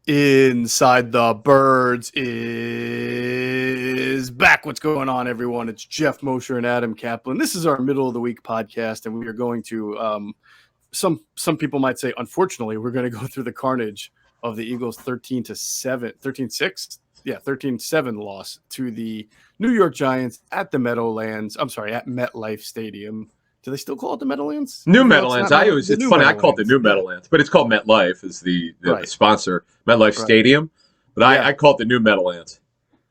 Inside the Birds is back. What's going on, everyone? It's Geoff, Mosher, and Adam Caplan. This is our middle of the week podcast, and we are going to some people might say, unfortunately, we're going to go through the carnage of the Eagles 13-7 loss to the New York Giants at the Meadowlands. I'm sorry, at MetLife Stadium. Do they still call it the Meadowlands? New Meadowlands. It's funny. I call it the New Meadowlands, but it's called MetLife is the sponsor, MetLife Stadium. But I call it the New Meadowlands.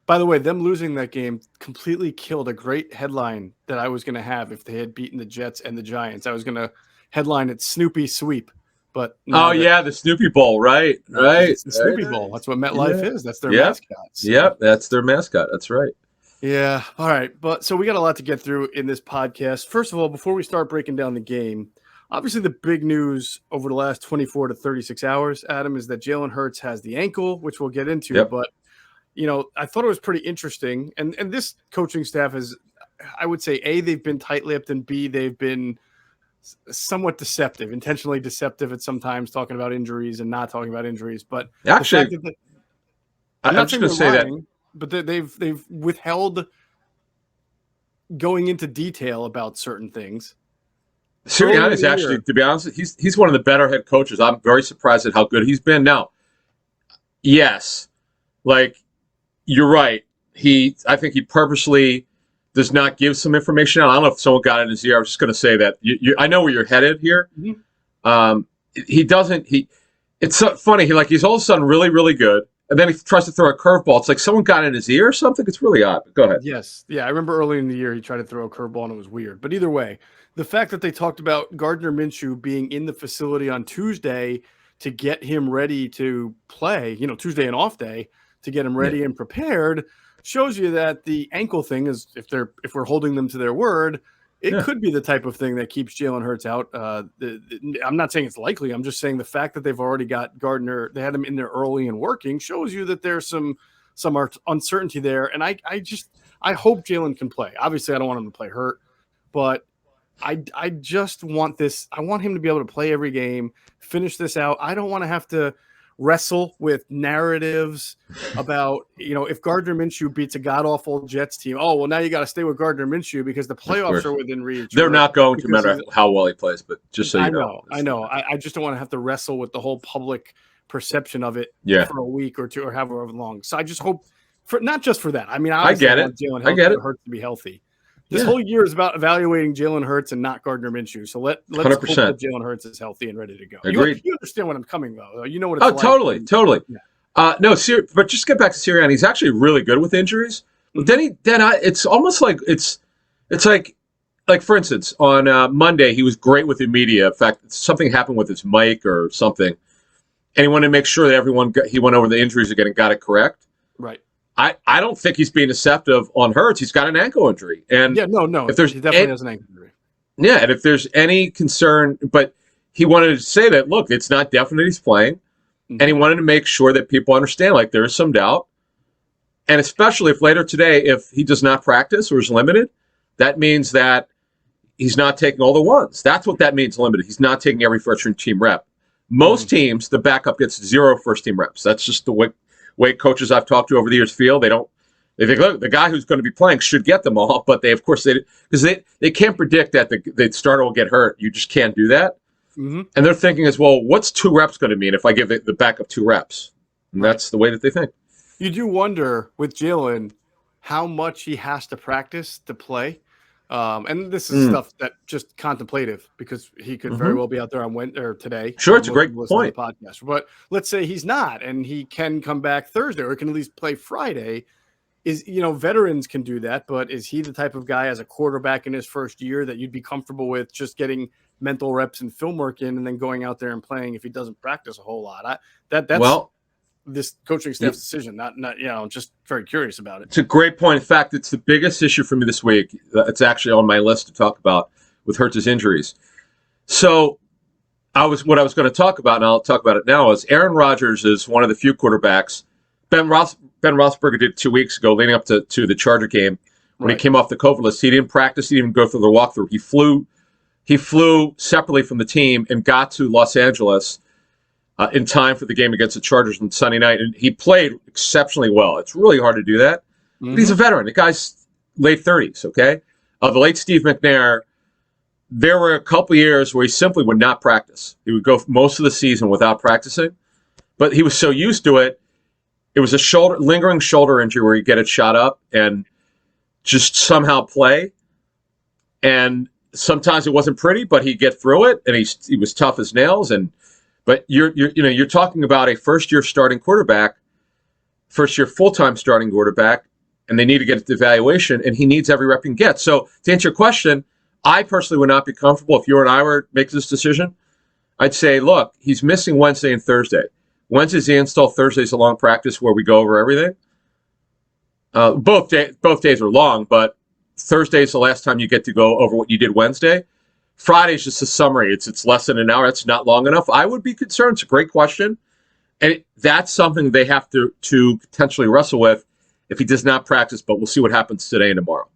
By the way, them losing that game completely killed a great headline that I was going to have if they had beaten the Jets and the Giants. I was going to headline it Snoopy Sweep. But the Snoopy Bowl, right? It's the Snoopy Bowl. That's what MetLife is. That's their mascot. So. Yep, that's their mascot. That's right. Yeah. All right. But so we got a lot to get through in this podcast. First of all, before we start breaking down the game, obviously the big news over the last 24 to 36 hours, Adam, is that Jalen Hurts has the ankle, which we'll get into. Yep. But, I thought it was pretty interesting. And this coaching staff is, I would say, A, they've been tight-lipped, and B, they've been somewhat deceptive, intentionally deceptive at sometimes, talking about injuries and not talking about injuries. But actually, I'm just going to say that. But they've withheld going into detail about certain things. Sirianni is actually, to be honest, he's one of the better head coaches. I'm very surprised at how good he's been. Now, yes, you're right. I think he purposely does not give some information out. I don't know if someone got in his ear. I was just going to say that I know where you're headed here. Mm-hmm. He doesn't. It's so funny. He's all of a sudden really, really good. And then he tries to throw a curveball. It's like someone got in his ear or something. It's really odd. Go ahead. Yes. Yeah, I remember early in the year he tried to throw a curveball and it was weird. But either way, the fact that they talked about Gardner Minshew being in the facility on Tuesday to get him ready to play, Tuesday and off day, to get him ready and prepared, shows you that the ankle thing is, if we're holding them to their word, it could be the type of thing that keeps Jalen Hurts out. I'm not saying it's likely. I'm just saying the fact that they've already got Gardner, they had him in there early and working, shows you that there's some uncertainty there. And I hope Jalen can play. Obviously, I don't want him to play hurt, but I just want this. I want him to be able to play every game, finish this out. I don't want to have to wrestle with narratives about, if Gardner Minshew beats a god-awful Jets team, now you got to stay with Gardner Minshew because the playoffs are within reach. They're not going to matter how well he plays, but just so you know. I know. I just don't want to have to wrestle with the whole public perception of it for a week or two or however long. So I just hope, not just for that. I mean, I get it. I get it. Hurts to be healthy. This whole year is about evaluating Jalen Hurts and not Gardner Minshew. So let's 100%. Hope that Jalen Hurts is healthy and ready to go. Agreed. You understand what I'm coming, though. You know what it's like. Totally. Yeah. But just get back to Sirianni. He's actually really good with injuries. But then it's almost like it's like for instance, on Monday, he was great with the media. In fact, something happened with his mic or something. And he wanted to make sure that he went over the injuries again and got it correct. Right. I don't think he's being deceptive on Hurts. He's got an ankle injury. And no. He definitely has an ankle injury. Yeah, and if there's any concern, but he wanted to say that, look, it's not definite he's playing. Mm-hmm. And he wanted to make sure that people understand, there is some doubt. And especially if later today, if he does not practice or is limited, that means that he's not taking all the ones. That's what that means, limited. He's not taking every first-team rep. Most teams, the backup gets 0 first-team reps. That's just the way coaches I've talked to over the years feel. They think, look, the guy who's going to be playing should get them all, but because they can't predict that the starter will get hurt. You just can't do that. Mm-hmm. And they're thinking as well, what's 2 reps going to mean if I give the backup 2 reps? And that's the way that they think. You do wonder with Jalen how much he has to practice to play. And this is stuff that just contemplative because he could very well be out there on Wednesday or today. Sure, it's a great point. Podcast. But let's say he's not, and he can come back Thursday or can at least play Friday. Veterans can do that, but is he the type of guy as a quarterback in his first year that you'd be comfortable with just getting mental reps and film work in and then going out there and playing if he doesn't practice a whole lot? That's this coaching staff's decision, not just very curious about it. It's a great point. In fact, it's the biggest issue for me this week. It's actually on my list to talk about with Hurts' injuries. So what I was going to talk about, and I'll talk about it now, is Aaron Rodgers is one of the few quarterbacks. Ben Roethlisberger did 2 weeks ago, leading up to the Charger game. When he came off the COVID list, he didn't practice. He didn't even go through the walkthrough. He flew separately from the team and got to Los Angeles in time for the game against the Chargers on Sunday night, and he played exceptionally well. It's really hard to do that, but he's a veteran. The guy's late 30s, okay? The late Steve McNair, there were a couple years where he simply would not practice. He would go most of the season without practicing, but he was so used to it. It was a lingering shoulder injury where he'd get it shot up and just somehow play. And sometimes it wasn't pretty, but he'd get through it, and he was tough as nails. But you're talking about a first-year full-time starting quarterback, and they need to get the evaluation, and he needs every rep he can get. So to answer your question, I personally would not be comfortable if you and I were making this decision. I'd say, look, he's missing Wednesday and Thursday. Wednesday's the install, Thursday's a long practice where we go over everything. Both days are long, but Thursday's the last time you get to go over what you did Wednesday. Friday's just a summary. It's less than an hour. It's not long enough. I would be concerned. It's a great question. And that's something they have to potentially wrestle with if he does not practice, but we'll see what happens today and tomorrow.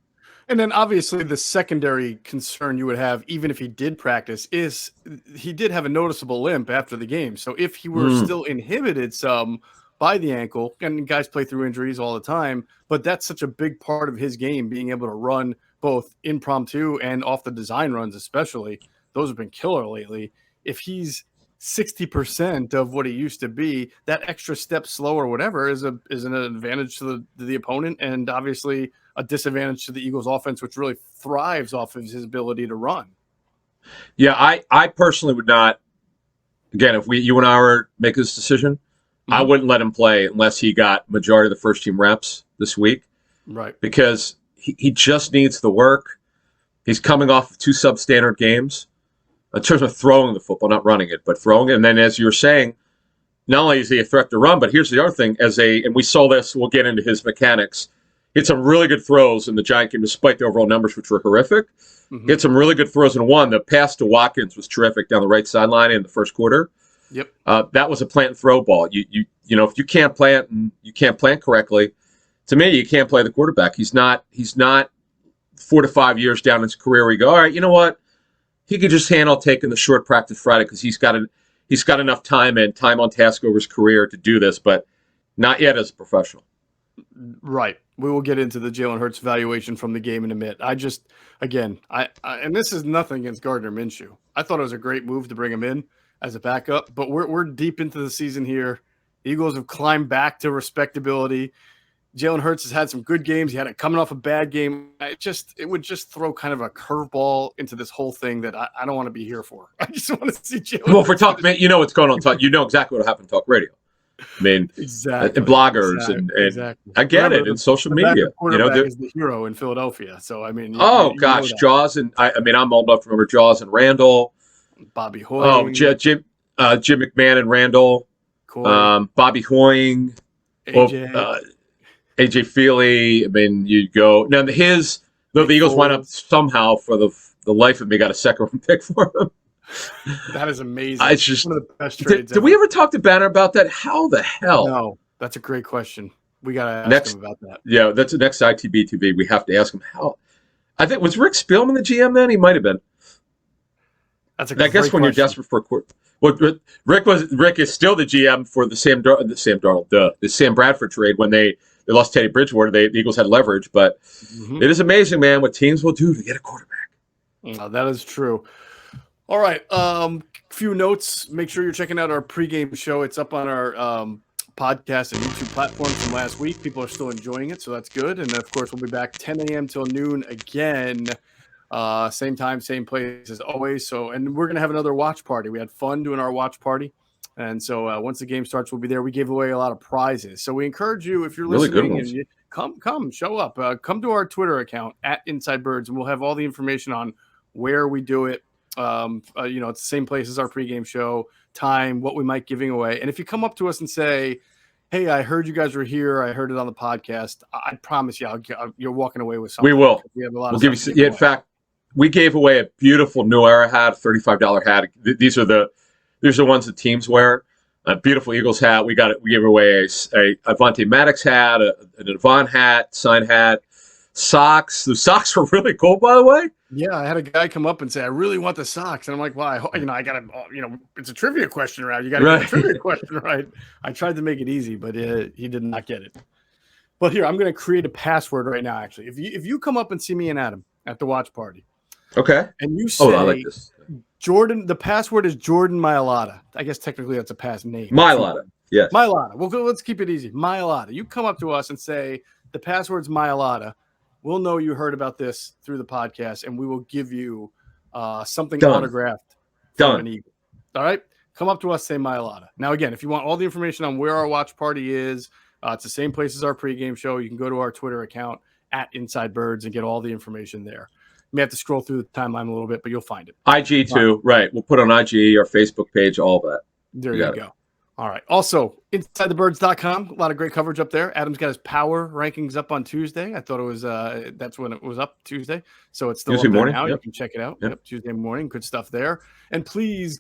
And then obviously the secondary concern you would have, even if he did practice, is he did have a noticeable limp after the game. So if he were still inhibited some by the ankle, and guys play through injuries all the time, but that's such a big part of his game, being able to run both impromptu and off the design runs, especially. Those have been killer lately. If he's 60% of what he used to be, that extra step slow or whatever is an advantage to the opponent, and obviously a disadvantage to the Eagles offense, which really thrives off of his ability to run. Yeah, I personally would not. Again, if you and I were making this decision, I wouldn't let him play unless he got majority of the first team reps this week. Right. Because he just needs the work. He's coming off of 2 substandard games in terms of throwing the football, not running it, but throwing it. And then, as you were saying, not only is he a threat to run, but here's the other thing. And we saw this, we'll get into his mechanics. He had some really good throws in the Giant game, despite the overall numbers, which were horrific. He had some really good throws in one. The pass to Watkins was terrific down the right sideline in the first quarter. Yep. That was a plant and throw ball. You know, if you can't plant and you can't plant correctly, to me, you can't play the quarterback. He's not 4 to 5 years down his career where you go, all right, you know what? He could just handle taking the short practice Friday because he's got enough time and time on task over his career to do this, but not yet as a professional. Right. We will get into the Jalen Hurts evaluation from the game in a minute. I and this is nothing against Gardner Minshew. I thought it was a great move to bring him in as a backup, but we're deep into the season here. The Eagles have climbed back to respectability. Jalen Hurts has had some good games. He had it coming off a bad game. It would just throw kind of a curveball into this whole thing that I don't want to be here for. I just want to see Jalen. Well, for talk, man, you know what's going on. You know exactly what happened to talk radio. I mean, exactly. And bloggers and I get it in social media. You know, is the hero in Philadelphia. So I mean, gosh, Jaws and I mean, I'm old enough to remember Jaws and Randall, Bobby Hoying, Jim McMahon and Randall, Bobby Hoying, AJ Feely. I mean, you go now. The Eagles went up somehow for the life of me. Got a second-round pick for him. That is amazing. It's just one of the best trades. Did we ever talk to Banner about that? How the hell? No, that's a great question. We got to ask him about that. Yeah, that's the next ITB TV. We have to ask him how. I think was Rick Spielman the GM then? He might have been. That's a great I guess when question. you're desperate for a court. Well, Rick is still the GM for the Sam Bradford trade when they lost Teddy Bridgewater. The Eagles had leverage, but it is amazing, man, what teams will do to get a quarterback. That is true. All right. Few notes. Make sure you're checking out our pregame show. It's up on our podcast and YouTube platforms from last week. People are still enjoying it, so that's good. And of course, we'll be back 10 a.m. till noon again. Same time, same place as always. And we're gonna have another watch party. We had fun doing our watch party, and so once the game starts, we'll be there. We gave away a lot of prizes, so we encourage you, if you're listening, and you come, show up. Come to our Twitter account @InsideBirds, and we'll have all the information on where we do it. It's the same place as our pregame show, time, what we might giving away. And if you come up to us and say, hey, I heard you guys were here, I heard it on the podcast, I promise you, you're walking away with something. We will. We have a lot we'll give you. Yeah, in fact, we gave away a beautiful New Era hat, $35 hat. These are the ones that teams wear. A beautiful Eagles hat. We gave away a Avante Maddox hat, an Avant hat, sign hat, socks. The socks were really cool, by the way. Yeah, I had a guy come up and say, "I really want the socks," and I'm like, "Well, I got to, it's a trivia question round. You got to get the trivia question right." I tried to make it easy, but he did not get it. But here, I'm going to create a password right now. Actually, if you come up and see me and Adam at the watch party, okay, and you say, I like this. Jordan, the password is Jordan Mailata. I guess technically that's a past name. Mailata, yes. Mailata. Well, let's keep it easy. Mailata. You come up to us and say the password's Mailata. We'll know you heard about this through the podcast, and we will give you something autographed from an Eagle. All right? Come up to us, say Mailata. Now, again, if you want all the information on where our watch party is, it's the same place as our pregame show. You can go to our Twitter account at Inside Birds and get all the information there. You may have to scroll through the timeline a little bit, but you'll find it. IG too, right. We'll put on IG, our Facebook page, all that. There you go. All right. Also, InsideTheBirds.com. A lot of great coverage up there. Adam's got his power rankings up on Tuesday. I thought it was that's when it was up, Tuesday. So it's still Tuesday up there morning. now. Yep. You can check it out. Yep. Tuesday morning. Good stuff there. And please,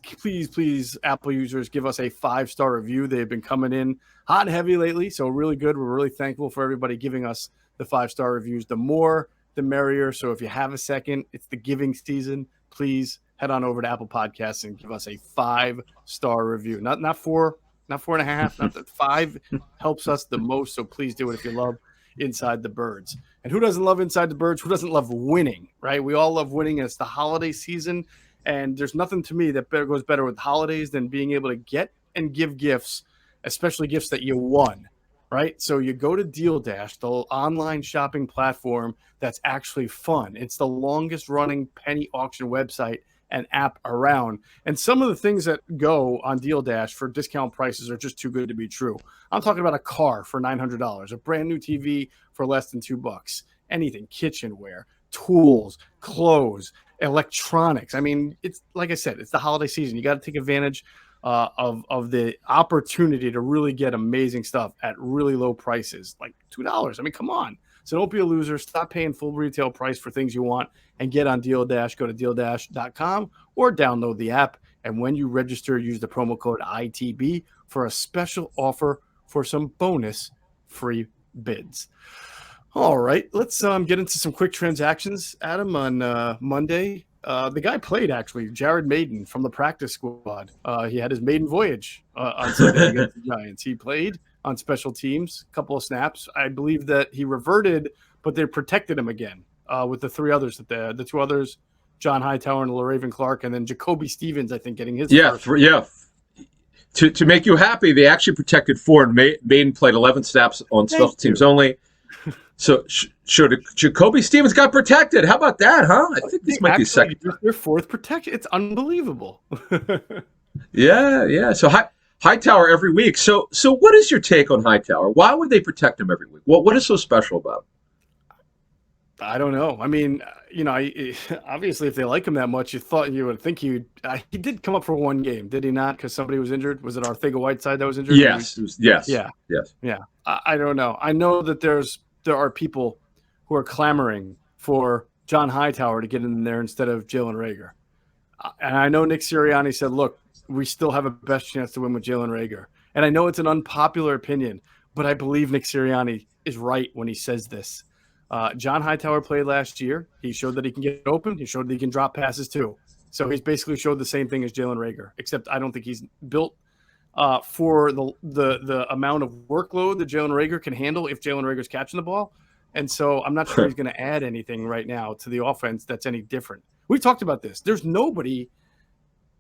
Apple users, give us a 5-star review. They've been coming in hot and heavy lately. So really good. We're really thankful for everybody giving us the 5-star reviews. The more, the merrier. So if you have a second, it's the giving season. Please head on over to Apple Podcasts and give us a 5-star review. Not 4. Not 4.5, not that 5 helps us the most. So please do it if you love Inside the Birds. And who doesn't love Inside the Birds? Who doesn't love winning, right? We all love winning. It's the holiday season. And there's nothing to me that goes better with holidays than being able to get and give gifts, especially gifts that you won, right? So you go to Deal Dash, the online shopping platform that's actually fun. It's the longest running penny auction website and app around. And some of the things that go on Deal Dash for discount prices are just too good to be true. I'm talking about a car for $900, a brand new TV for less than $2, anything, kitchenware, tools, clothes, electronics. I mean, it's like I said, it's the holiday season. You got to take advantage of the opportunity to really get amazing stuff at really low prices, like $2. I mean, come on. So don't be a loser. Stop paying full retail price for things you want and get on Deal Dash. Go to DealDash.com or download the app. And when you register, use the promo code ITB for a special offer for some bonus free bids. All right, let's get into some quick transactions. Adam, on Monday, the guy played, actually, Jared Maiden from the practice squad. He had his maiden voyage on Sunday against the Giants. He played on special teams, a couple of snaps. I believe that he reverted, but they protected him again with the 3 others, the 2 others, John Hightower and LaRaven Clark, and then Jacoby Stevens, I think, getting his first. To make you happy, they actually protected 4, and Maiden played 11 snaps on special teams only. So Jacoby Stevens got protected. How about that, huh? I think this might be second. Their 4th protection. It's unbelievable. Yeah. So Hightower every week. So what is your take on Hightower? Why would they protect him every week? What is so special about him? I don't know. I mean, obviously, if they like him that much, you would think he did come up for 1 game, did he not? Because somebody was injured. Was it Arcega-Whiteside that was injured? Yes. Yes. Yeah. I don't know. I know that there are people who are clamoring for John Hightower to get in there instead of Jalen Reagor. And I know Nick Sirianni said, look, we still have a best chance to win with Jalen Reagor. And I know it's an unpopular opinion, but I believe Nick Sirianni is right when he says this. John Hightower played last year. He showed that he can get open. He showed that he can drop passes too. So he's basically showed the same thing as Jalen Reagor, except I don't think he's built for the amount of workload that Jalen Reagor can handle if Jalen Reagor's catching the ball. And so I'm not sure he's going to add anything right now to the offense that's any different. We've talked about this. There's nobody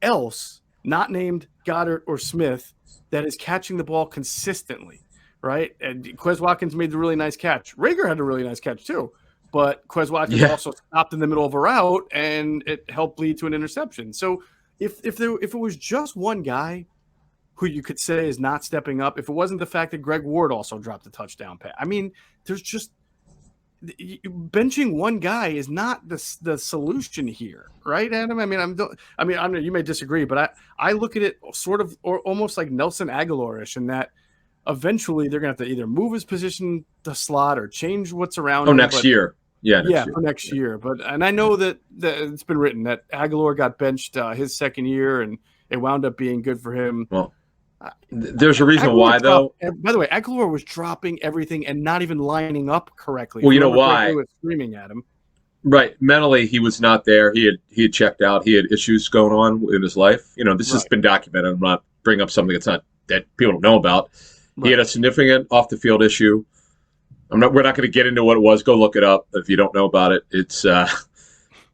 else not named Goddard or Smith that is catching the ball consistently, right? And Quez Watkins made the really nice catch. Reagor had a really nice catch too, but Quez Watkins also stopped in the middle of a route, and it helped lead to an interception. So if it was just one guy who you could say is not stepping up, if it wasn't the fact that Greg Ward also dropped a touchdown pass, I mean, there's just benching one guy is not the solution here, right, Adam? I know you may disagree, but I look at it sort of or almost like Nelson Aguilar-ish, in that eventually they're going to have to either move his position to slot or change what's around him. Next year. For next year. But I know that it's been written that Aguilar got benched his second year, and it wound up being good for him. Well, There's a reason why, though. By the way, Aguilar was dropping everything and not even lining up correctly. Well, you know why? Was screaming at him. Right. Mentally, he was not there. He had checked out. He had issues going on in his life. This has been documented. I'm not bringing up something that people don't know about. Right. He had a significant off the field issue. We're not going to get into what it was. Go look it up if you don't know about it. It's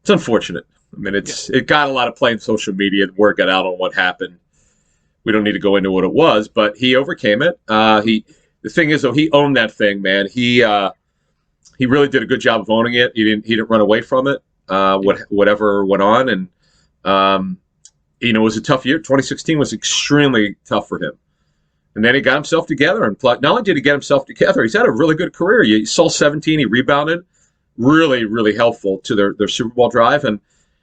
unfortunate. I mean, it got a lot of play in social media. The word got out on what happened. We don't need to go into what it was, but he overcame it. The thing is, though, he owned that thing, man. He really did a good job of owning it. He didn't run away from it. Whatever went on, and it was a tough year. 2016 was extremely tough for him, and then he got himself together. And not only did he get himself together, he's had a really good career. You saw 17. He rebounded, really, really helpful to their Super Bowl drive, and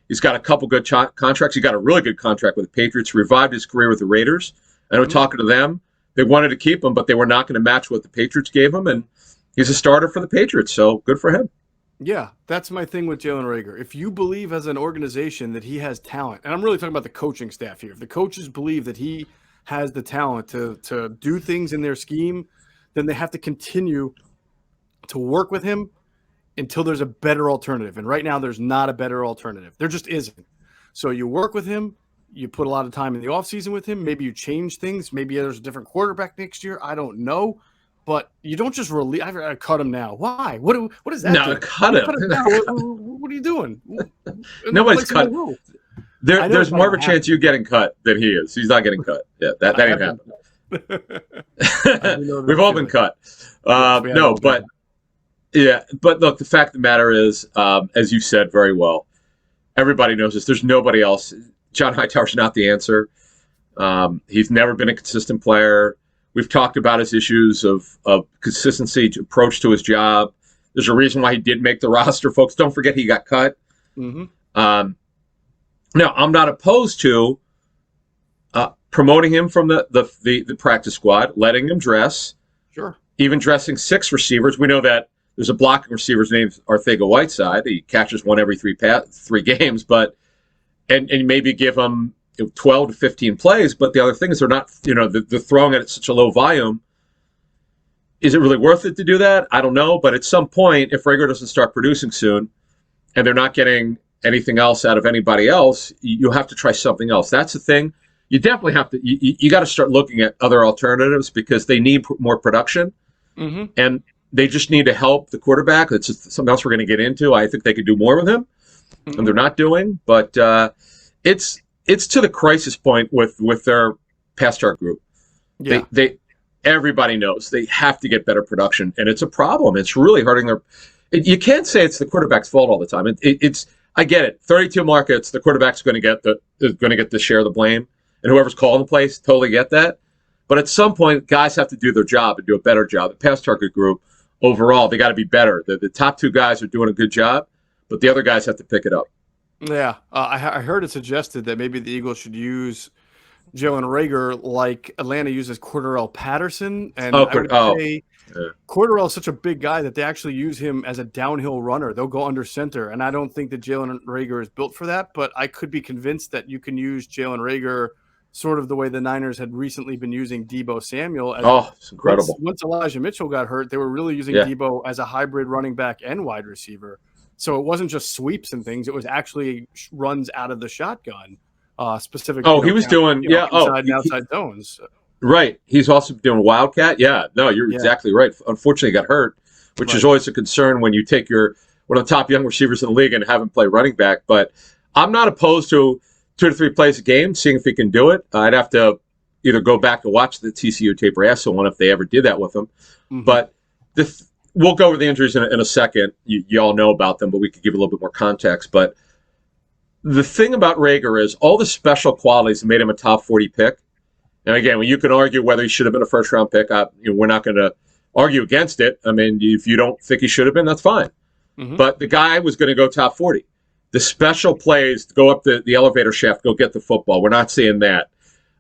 he's got a couple good contracts. He got a really good contract with the Patriots, revived his career with the Raiders. I know talking to them, they wanted to keep him, but they were not going to match what the Patriots gave him, and he's a starter for the Patriots, so good for him. Yeah, that's my thing with Jalen Reagor. If you believe as an organization that he has talent, and I'm really talking about the coaching staff here, if the coaches believe that he has the talent to do things in their scheme, then they have to continue to work with him until there's a better alternative. And right now there's not a better alternative. There just isn't. So you work with him, you put a lot of time in the offseason with him, maybe you change things, maybe there's a different quarterback next year, I don't know. But you don't just release. I cut him now. Why? What is that? No, cut him. What are you doing? Nobody's cut. There's more of a chance you getting cut than he is. He's not getting cut. Yeah, that ain't happening. We've all been cut. No, but look, the fact of the matter is, as you said very well, everybody knows this. There's nobody else. John Hightower's not the answer. He's never been a consistent player. We've talked about his issues of consistency, approach to his job. There's a reason why he did make the roster, folks. Don't forget he got cut. Mm-hmm. Now, I'm not opposed to promoting him from the practice squad, letting him dress. Sure. Even dressing 6 receivers. We know that there's a blocking receiver named Arcega-Whiteside. He catches one every 3 games, but and maybe give him 12 to 15 plays, but the other thing is they're not, they're throwing it at such a low volume. Is it really worth it to do that? I don't know, but at some point, if Reagor doesn't start producing soon and they're not getting anything else out of anybody else, you'll have to try something else. That's the thing. You definitely have to, you got to start looking at other alternatives because they need more production, and they just need to help the quarterback. It's just something else we're going to get into. I think they could do more with him, and they're not doing, but it's to the crisis point with their pass start group. Yeah. Everybody knows they have to get better production, and it's a problem. It's really hurting their. You can't say it's the quarterback's fault all the time. It's I get it. 32 markets, the quarterback's going to get the share of the blame, and whoever's calling the plays, totally get that. But at some point, guys have to do their job and do a better job. The pass target group overall, they got to be better. The top 2 guys are doing a good job, but the other guys have to pick it up. Yeah, I heard it suggested that maybe the Eagles should use Jalen Reagor like Atlanta uses Cordarrelle Patterson. And I would say Cordarrelle is such a big guy that they actually use him as a downhill runner. They'll go under center, and I don't think that Jalen Reagor is built for that, but I could be convinced that you can use Jalen Reagor sort of the way the Niners had recently been using Deebo Samuel. It's incredible. Once Elijah Mitchell got hurt, they were really using Deebo as a hybrid running back and wide receiver. So it wasn't just sweeps and things; it was actually runs out of the shotgun, specific. He was doing inside and outside zones. Right. He's also doing Wildcat. Yeah. No, you're exactly right. Unfortunately, he got hurt, which is always a concern when you take one of the top young receivers in the league and have him play running back. But I'm not opposed to 2 to 3 plays a game, seeing if he can do it. I'd have to either go back and watch the TCU tape or ask someone if they ever did that with him. Mm-hmm. But we'll go over the injuries in a second. You all know about them, but we could give a little bit more context. But the thing about Reagor is all the special qualities that made him a top 40 pick. And again, you can argue whether he should have been a first-round pick. We're not going to argue against it. I mean, if you don't think he should have been, that's fine. Mm-hmm. But the guy was going to go top 40. The special plays to go up the elevator shaft, go get the football. We're not seeing that.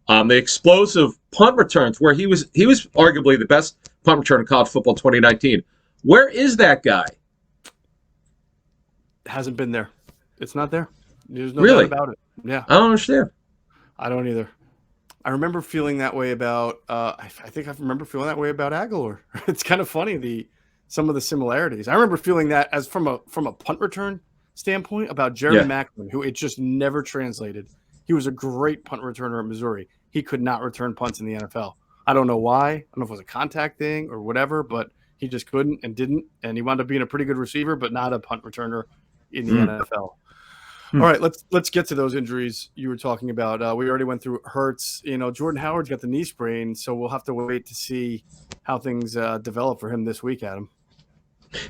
The explosive punt returns, where he was arguably the best punt return in college football 2019. Where is that guy? Hasn't been there. It's not there. There's no doubt about it. Yeah. I don't understand. I don't either. I remember feeling that way about. I think I remember feeling that way about Aguilar. It's kind of funny some of the similarities. I remember feeling that as from a punt return standpoint about Jeremy Yeah. Macklin, who it just never translated. He was a great punt returner at Missouri. He could not return punts in the NFL. I don't know why. I don't know if it was a contact thing or whatever, but he just couldn't and didn't. And he wound up being a pretty good receiver, but not a punt returner in the NFL. All right, let's get to those injuries you were talking about. We already went through Hurts. Jordan Howard's got the knee sprain, so we'll have to wait to see how things develop for him this week, Adam.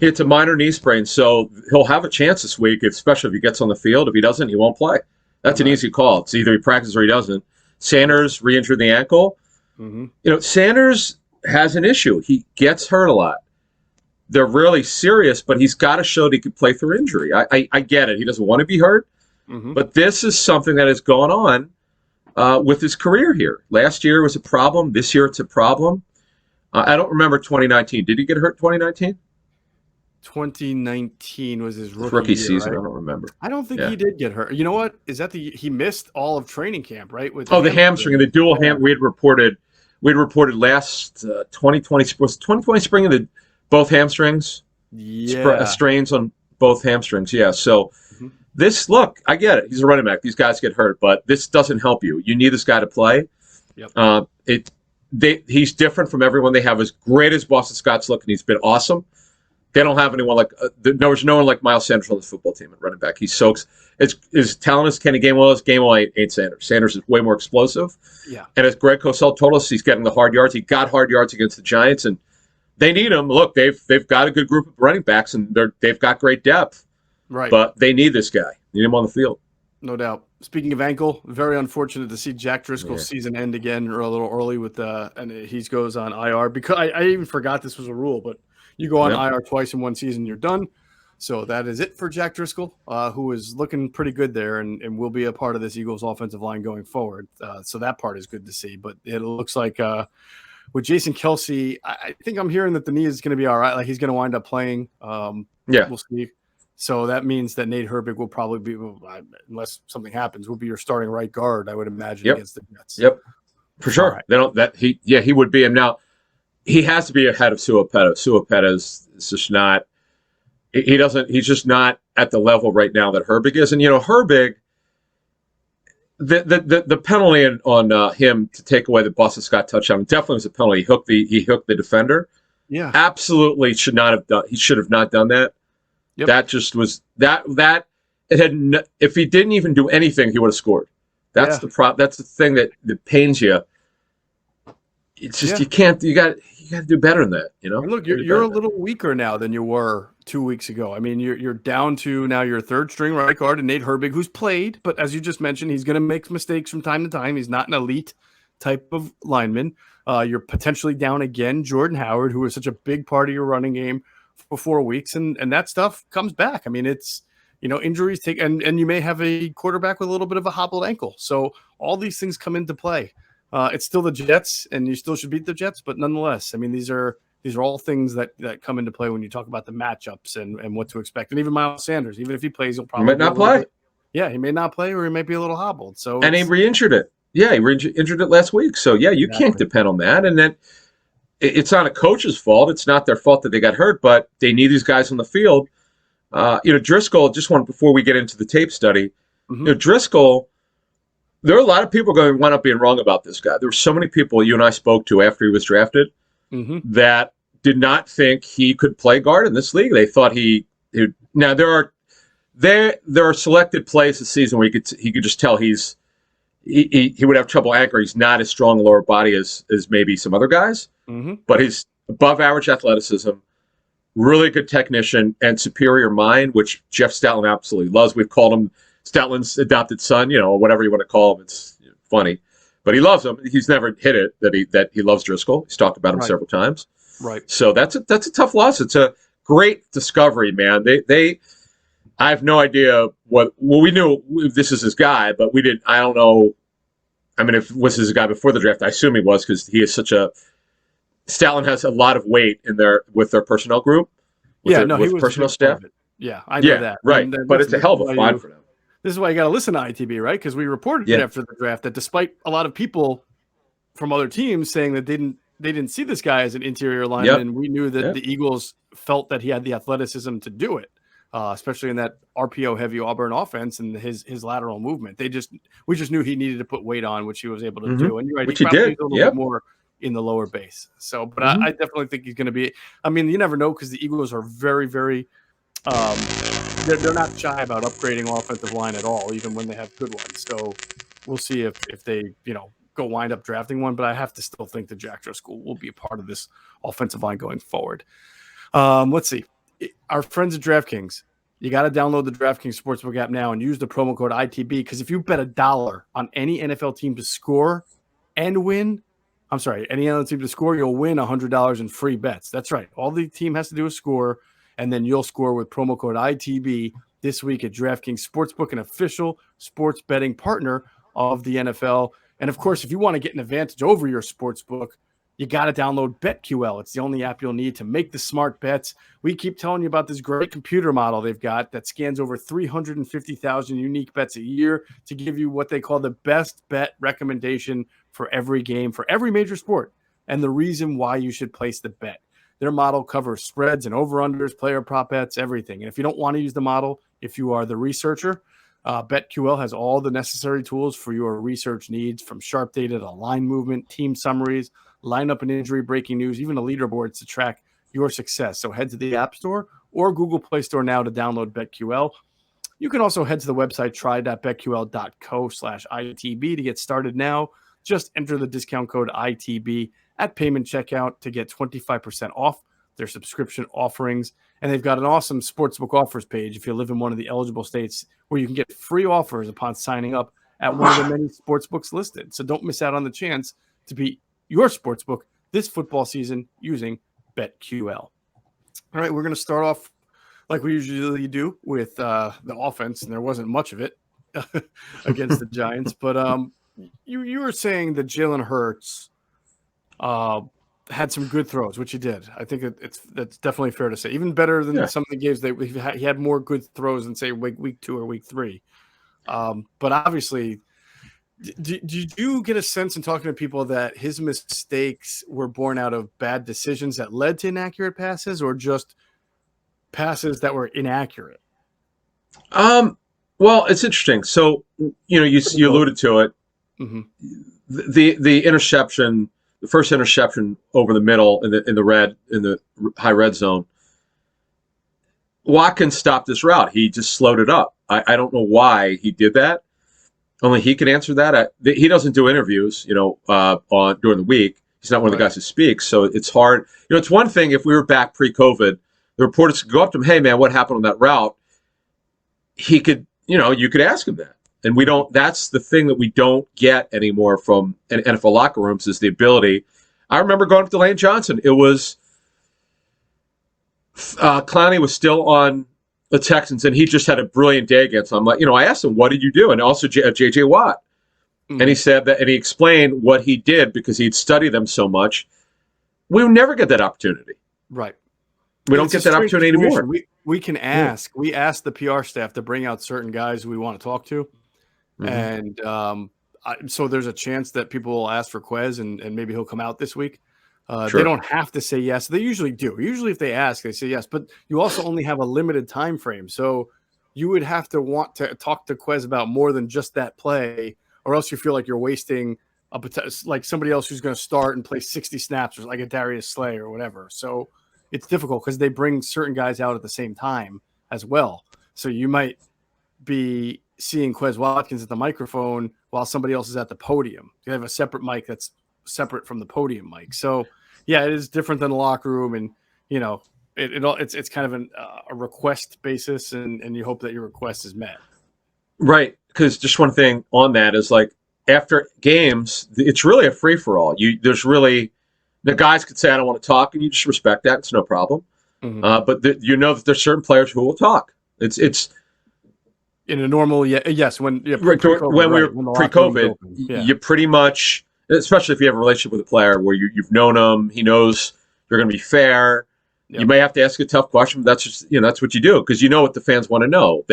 It's a minor knee sprain, so he'll have a chance this week, especially if he gets on the field. If he doesn't, he won't play. That's an easy call. It's either he practices or he doesn't. Sanders re-injured the ankle. Mm-hmm. Sanders has an issue. He gets hurt a lot. They're really serious, but he's got to show that he can play through injury. I get it. He doesn't want to be hurt, but this is something that has gone on with his career here. Last year was a problem. This year it's a problem. I don't remember 2019. Did he get hurt in 2019? 2019 was his rookie year, season. right? I don't remember. I don't think he did get hurt. You know what? Is that he missed all of training camp, right? With the hamstring and the dual ham. We'd reported last 2020 was 2020 spring of both hamstrings. Yeah, strains on both hamstrings. Yeah. So this, look, I get it. He's a running back. These guys get hurt, but this doesn't help you. You need this guy to play. Yep. He's different from everyone they have. As great as Boston Scott's looking, he's been awesome. They don't have anyone like there's no one like Miles Sanders on this football team at running back. He soaks as talented as Kenny Gainwell is. Gainwell ain't Sanders. Sanders is way more explosive. Yeah. And as Greg Cosell told us, he's getting the hard yards. He got hard yards against the Giants, and they need him. Look, they've got a good group of running backs, and they've got great depth. Right. But they need this guy. Need him on the field. No doubt. Speaking of ankle, very unfortunate to see Jack Driscoll's season end again or a little early and he goes on IR because I even forgot this was a rule, but you go on IR twice in one season, you're done. So that is it for Jack Driscoll, who is looking pretty good there and will be a part of this Eagles offensive line going forward. So that part is good to see. But it looks like with Jason Kelce, I think I'm hearing that the knee is going to be all right. Like he's going to wind up playing. We'll see. So that means that Nate Herbig will probably be, unless something happens, will be your starting right guard, I would imagine, against the Jets. Yep, for sure. Right. They don't he would be. And now he has to be ahead of Suapeta. Suapeta is just not. He's just not at the level right now that Herbig is. And Herbig, the penalty on him to take away the Boston Scott touchdown definitely was a penalty. He hooked the defender. Yeah, absolutely should not have done. He should have not done that. Yep. That just was that it had. If he didn't even do anything, he would have scored. That's the That's the thing that pains you. It's just you can't. You got to do better than that. And look, you're a little weaker now than you were 2 weeks ago. I mean, you're down to now your third string right guard and Nate Herbig, who's played, but as you just mentioned, he's going to make mistakes from time to time. He's not an elite type of lineman. You're potentially down again, Jordan Howard, who is such a big part of your running game for 4 weeks, and that stuff comes back. I mean, it's injuries take, and you may have a quarterback with a little bit of a hobbled ankle. So all these things come into play. It's still the Jets, and you still should beat the Jets, but nonetheless, I mean, these are all things that come into play when you talk about the matchups and what to expect. And even Miles Sanders, even if he plays, he'll probably not play. He may not play, or he might be a little hobbled. So and he re-injured it. Yeah, he re-injured it last week. So you can't depend on that. And then it's not a coach's fault. It's not their fault that they got hurt, but they need these guys on the field. Driscoll, before we get into the tape study, Driscoll, there are a lot of people going to wind up being wrong about this guy. There were so many people you and I spoke to after he was drafted that did not think he could play guard in this league. They thought he now there are selected plays this season where he could just tell he would have trouble anchoring. He's not as strong a lower body as maybe some other guys, but he's above average athleticism, really good technician, and superior mind, which Jeff Stoutland absolutely loves. We've called him Stoutland's adopted son, whatever you want to call him. It's funny, but he loves him. He's never hit it that he loves Driscoll. He's talked about him several times. Right. So that's a tough loss. It's a great discovery, man. I have no idea we knew this is his guy, but we didn't. I don't know. I mean, if was his guy before the draft, I assume he was because he is such a. Stoutland has a lot of weight with their personnel group. He was personnel staff. Yeah, I know that. Right, but it's a hell of a find for them. This is why you got to listen to ITB, right? Because we reported after the draft that despite a lot of people from other teams saying that they didn't see this guy as an interior lineman. Yep. And we knew that Yep. the Eagles felt that he had the athleticism to do it, especially in that RPO heavy Auburn offense and his lateral movement. We just knew he needed to put weight on, which he was able to do. And you're right, Which he he probably did. needs a little Yep. bit more in the lower base. So, but I definitely think he's going to be. I mean, you never know because the Eagles are very, very. They're not shy about upgrading offensive line at all, even when they have good ones. So we'll see if they go wind up drafting one. But I have to still think the Jack Driscoll will be a part of this offensive line going forward. Let's see. Our friends at DraftKings, you got to download the DraftKings Sportsbook app now and use the promo code ITB because if you bet $1 on any NFL team to score and win, any other team to score, you'll win $100 in free bets. That's right. All the team has to do is score, and then you'll score with promo code ITB this week at DraftKings Sportsbook, an official sports betting partner of the NFL. And, of course, if you want to get an advantage over your sportsbook, you got to download BetQL. It's the only app you'll need to make the smart bets. We keep telling you about this great computer model they've got that scans over 350,000 unique bets a year to give you what they call the best bet recommendation for every game, for every major sport, and the reason why you should place the bet. Their model covers spreads and over-unders, player prop bets, everything. And if you don't want to use the model, if you are the researcher, BetQL has all the necessary tools for your research needs, from sharp data to line movement, team summaries, lineup and injury breaking news, even the leaderboards to track your success. So head to the App Store or Google Play Store now to download BetQL. You can also head to the website try.betql.co/ITB to get started now. Just enter the discount code ITB at payment checkout to get 25% off their subscription offerings. And they've got an awesome sportsbook offers page if you live in one of the eligible states where you can get free offers upon signing up at one of the many sportsbooks listed. So don't miss out on the chance to beat your sportsbook this football season using BetQL. All right, we're going to start off like we usually do with the offense, and there wasn't much of it against the Giants. But you were saying that Jalen Hurts had some good throws, which he did. I think that's definitely fair to say. Even better than some of the games that he had more good throws than, say, week 2 or week 3. But obviously, did you get a sense in talking to people that his mistakes were born out of bad decisions that led to inaccurate passes, or just passes that were inaccurate? Well, it's interesting. So, you alluded to it. Mm-hmm. The interception, the first interception over the middle in the high red zone. Watkins stopped this route. He just slowed it up. I don't know why he did that. Only he can answer that. He doesn't do interviews, during the week. He's not one of the guys who speaks, so it's hard. It's one thing if we were back pre-COVID, the reporters could go up to him, "Hey, man, what happened on that route?" He could, you could ask him that. And we don't. That's the thing that we don't get anymore from NFL locker rooms is the ability. I remember going up to Lane Johnson. It was Clowney was still on the Texans, and he just had a brilliant day against them. I'm like, I asked him, "What did you do?" And also J.J. Watt, and he said that, and he explained what he did because he'd studied them so much. We would never get that opportunity. Right. We don't get that opportunity anymore. We can ask. We ask the PR staff to bring out certain guys we want to talk to. And so there's a chance that people will ask for Quez and maybe he'll come out this week. Sure. They don't have to say yes. They usually do. Usually if they ask, they say yes. But you also only have a limited time frame. So you would have to want to talk to Quez about more than just that play, or else you feel like you're wasting like somebody else who's going to start and play 60 snaps, or like a Darius Slay or whatever. So it's difficult because they bring certain guys out at the same time as well. So you might be seeing Quez Watkins at the microphone while somebody else is at the podium. You have a separate mic that's separate from the podium mic. So yeah, it is different than the locker room, and it's kind of a request basis, and you hope that your request is met. Right, because just one thing on that is, like, after games, it's really a free for all. There's really the guys could say, "I don't want to talk," and you just respect that. It's no problem. But that there's certain players who will talk. It's in a normal, yes. When we were pre-COVID, you pretty much, especially if you have a relationship with a player where you've known him, he knows you're going to be fair. Yep. You may have to ask a tough question, but that's just that's what you do because you know what the fans want to know.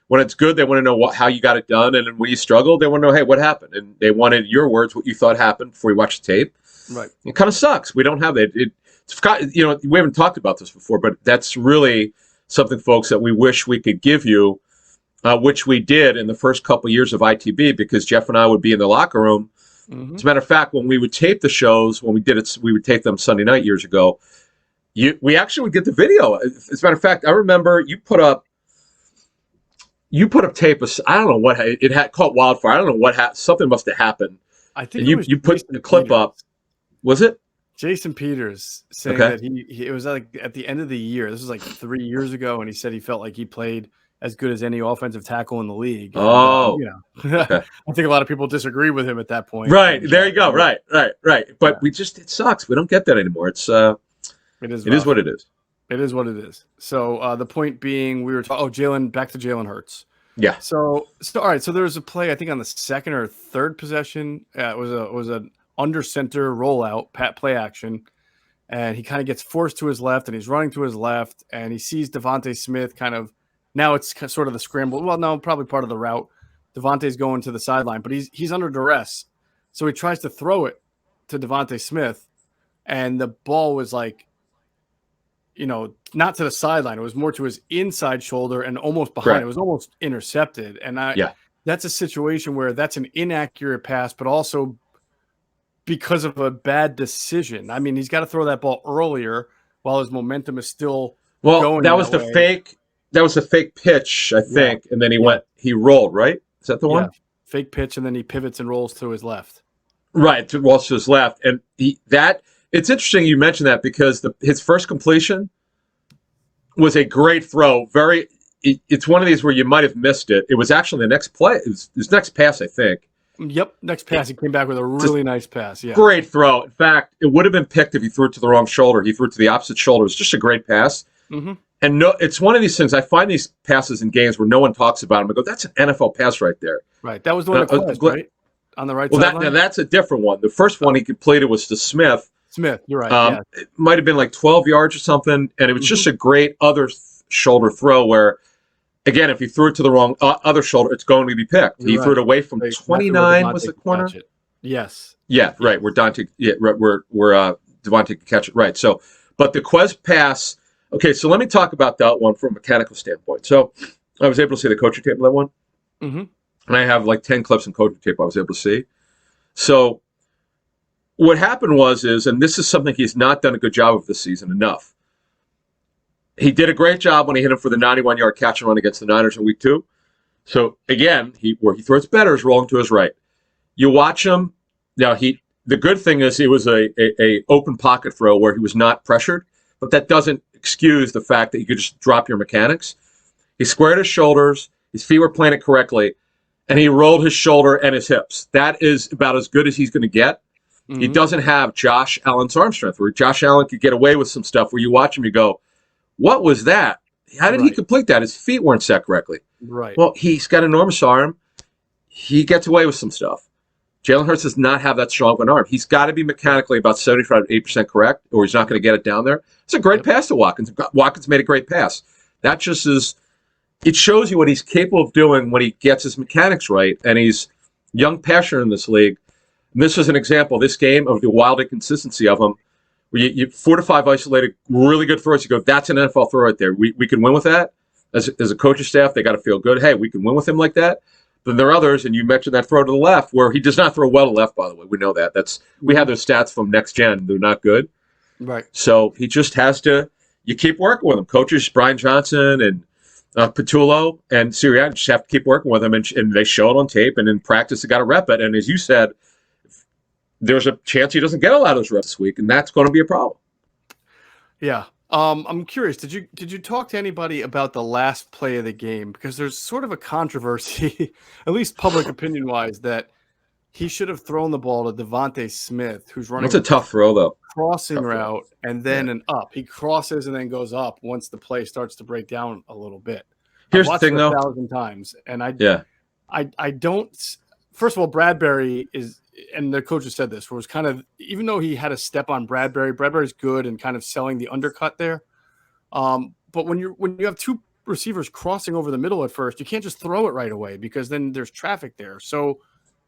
When it's good, they want to know how you got it done. And when you struggle, they want to know, hey, what happened? And they wanted your words, what you thought happened before you watched the tape. Right. It kind of sucks. We don't have that. We haven't talked about this before, but that's really something, folks, that we wish we could give you, which we did in the first couple of years of ITB, because Geoff and I would be in the locker room. Mm-hmm. As a matter of fact, when we would tape the shows, when we did it, we would tape them Sunday night years ago. We actually would get the video. As a matter of fact, I remember you put up tape. I don't know what it had caught wildfire. I don't know what happened. Something must have happened. I think you put the clip up. Was it Jason Peters saying that it was like at the end of the year? This was like 3 years ago, and he said he felt like he played as good as any offensive tackle in the league. Oh, I think a lot of people disagree with him at that point. Right there, you go. Right. But it sucks. We don't get that anymore. It is what it is. It is what it is. So the point being, we were talking. Back to Jalen Hurts. Yeah. So all right. So there was a play, I think, on the second or third possession. It was an under center rollout, play action, and he kind of gets forced to his left, and he's running to his left, and he sees Devontae Smith kind of. Now it's sort of the scramble. Well, no, probably part of the route. Devontae's going to the sideline, but he's under duress, so he tries to throw it to Devontae Smith, and the ball was like, not to the sideline. It was more to his inside shoulder and almost behind. Correct. It was almost intercepted. And that's a situation where that's an inaccurate pass, but also because of a bad decision. I mean, he's got to throw that ball earlier while his momentum is still going. That was the fake. That was a fake pitch, I think. And then he rolled, right? Is that the one? Fake pitch. And then he pivots and rolls to his left. Right. Rolls to his left. And it's interesting you mentioned that, because his first completion was a great throw. It's one of these where you might have missed it. It was actually the next play. It was his next pass, I think. Yep, next pass. He came back with a really nice pass. Yeah, great throw. In fact, it would have been picked if he threw it to the wrong shoulder. He threw it to the opposite shoulder. It's just a great pass. Mm-hmm. And it's one of these things. I find these passes in games where no one talks about them. I go, that's an NFL pass right there. Right. That was the one that closed, right? On the right side. Well, that's a different one. The first one he completed was to Smith. You're right. It might have been like 12 yards or something, and it was just a great other shoulder throw where, again, if he threw it to the wrong other shoulder, it's going to be picked. He threw it away from 29 was the corner. Yes. Yeah, right. Where Devontae could catch it. Right. So, but the Quez pass. Okay, so let me talk about that one from a mechanical standpoint. So, I was able to see the coaching tape of that one, and I have like 10 clips in coaching tape I was able to see. So, what happened was, and this is something he's not done a good job of this season enough. He did a great job when he hit him for the 91-yard catch and run against the Niners in week 2. So, again, where he throws better is rolling to his right. You watch him. Now, the good thing is it was a open pocket throw where he was not pressured, but that doesn't excuse the fact that you could just drop your mechanics. He squared his shoulders. His feet were planted correctly, and he rolled his shoulder and his hips. That is about as good as he's going to get. Mm-hmm. He doesn't have Josh Allen's arm strength, where Josh Allen could get away with some stuff where you watch him, you go, what was that? How did he complete that? His feet weren't set correctly. Right. Well, he's got an enormous arm. He gets away with some stuff. Jalen Hurts does not have that strong of an arm. He's got to be mechanically about 75 to 8% correct, or he's not going to get it down there. It's a great pass to Watkins. Watkins made a great pass. That just is – it shows you what he's capable of doing when he gets his mechanics right, and he's young passer in this league. And this is an example, this game, of the wild inconsistency of him, where you 4 to 5 isolated, really good throws. You go, that's an NFL throw right there. We can win with that. As a coaching staff, they got to feel good. Hey, we can win with him like that. Then there are others, and you mentioned that throw to the left, where he does not throw well to left, by the way. We know that. We have those stats from Next Gen. They're not good. Right. So he just has to – you keep working with him. Coaches Brian Johnson and Patullo and Sirianni just have to keep working with him, and they show it on tape, and in practice they got to rep it. And as you said, there's a chance he doesn't get a lot of those reps this week, and that's going to be a problem. Yeah. I'm curious. Did you talk to anybody about the last play of the game? Because there's sort of a controversy, at least public opinion wise, that he should have thrown the ball to Devontae Smith, who's running. That's a tough throw, though. Crossing route and then an up. He crosses and then goes up once the play starts to break down a little bit. Here's the thing, though. 1,000 times, and I don't. First of all, Bradbury is. And the coach has said this, was kind of, even though he had a step on Bradbury's good and kind of selling the undercut there. But when you have two receiver's crossing over the middle at first, you can't just throw it right away because then there's traffic there. So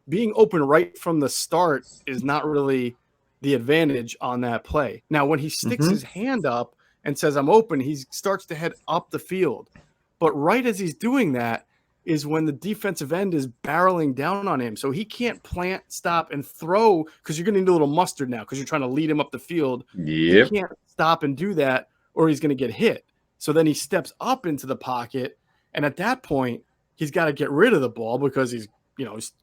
being open right from the start is not really the advantage on that play. Now, when he sticks his hand up and says, I'm open, he starts to head up the field. But right as he's doing that is when the defensive end is barreling down on him. So he can't plant, stop, and throw because you're going to need a little mustard now because you're trying to lead him up the field. Yep. He can't stop and do that or he's going to get hit. So then he steps up into the pocket. And at that point, he's got to get rid of the ball because he's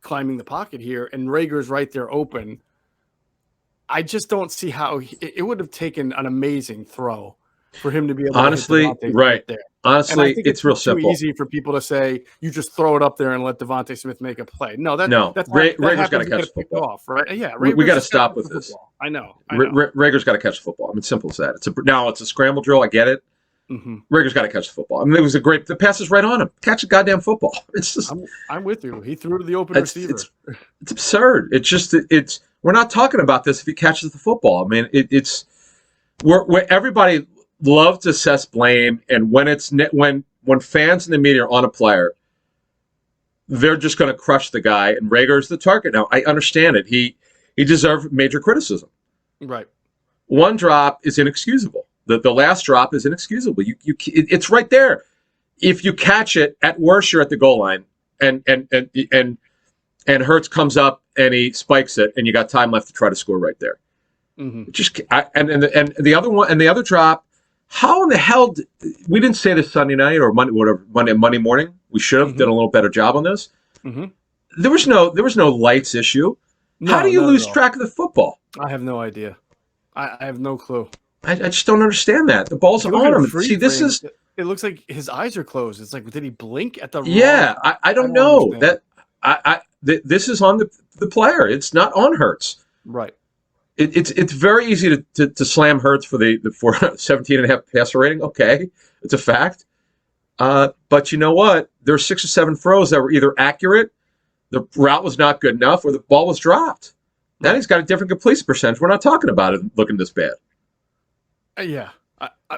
climbing the pocket here. And Reagor's right there open. I just don't see how it would have taken an amazing throw for him to be able to hit Devontae right there. Honestly, it's real simple. Easy for people to say you just throw it up there and let Devontae Smith make a play. No, that's Rager's got to catch the football off, right? Yeah, we got to stop with this. I know. Rager's got to catch the football. I mean, simple as that. It's a scramble drill. I get it. Rager's got to catch the football. I mean, the pass is right on him. Catch the goddamn football. It's just. I'm with you. He threw to the open receiver. It's absurd. We're not talking about this if he catches the football. I mean, where everybody loves to assess blame, and when fans in the media are on a player, they're just going to crush the guy, and Reagor's the target. Now, I understand it. He deserved major criticism. Right. One drop is inexcusable. The last drop is inexcusable. It's right there. If you catch it, at worst you're at the goal line, and Hurts comes up and he spikes it, and you got time left to try to score right there. And the other one and the other drop. How in the hell we didn't say this Sunday night or Monday morning? We should have done a little better job on this. There was no lights issue. How do you lose track of the football? I have no idea. I have no clue. I just don't understand that. The ball's on him. See, this is. It looks like his eyes are closed. It's like, did he blink at the? Yeah, I don't know that. This is on the player. It's not on Hurts. Right. It's very easy to slam Hurts for the 17.5 passer rating. Okay, it's a fact. But you know what? There are 6 or 7 throws that were either accurate, the route was not good enough, or the ball was dropped. Now he's got a different completion percentage. We're not talking about it looking this bad. Yeah.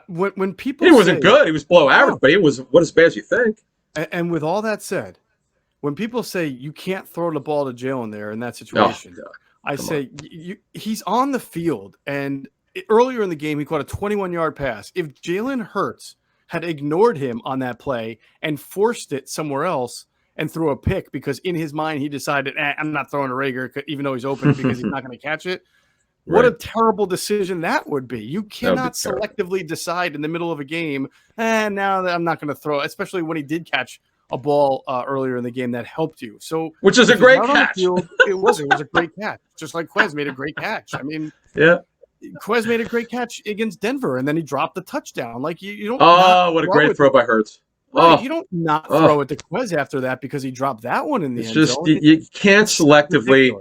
When people he wasn't good, he was below average, but he was as bad as you think. And with all that said, when people say you can't throw the ball to Jalen there in that situation, I say he's on the field. And earlier in the game, he caught a 21-yard pass. If Jalen Hurts had ignored him on that play and forced it somewhere else and threw a pick because in his mind he decided, I'm not throwing to Reagor even though he's open because he's not going to catch it. What a terrible decision that would be. You cannot selectively decide in the middle of a game, now that I'm not going to throw, especially when he did catch a ball earlier in the game that helped you. So, which is a great catch. Field, it was a great catch. Just like Quez made a great catch. I mean, Quez made a great catch against Denver, and then he dropped the touchdown. Like you don't. Oh, what a great throw by Hurts. Right, you don't not throw it to Quez after that because he dropped that one in the end zone. You can't selectively.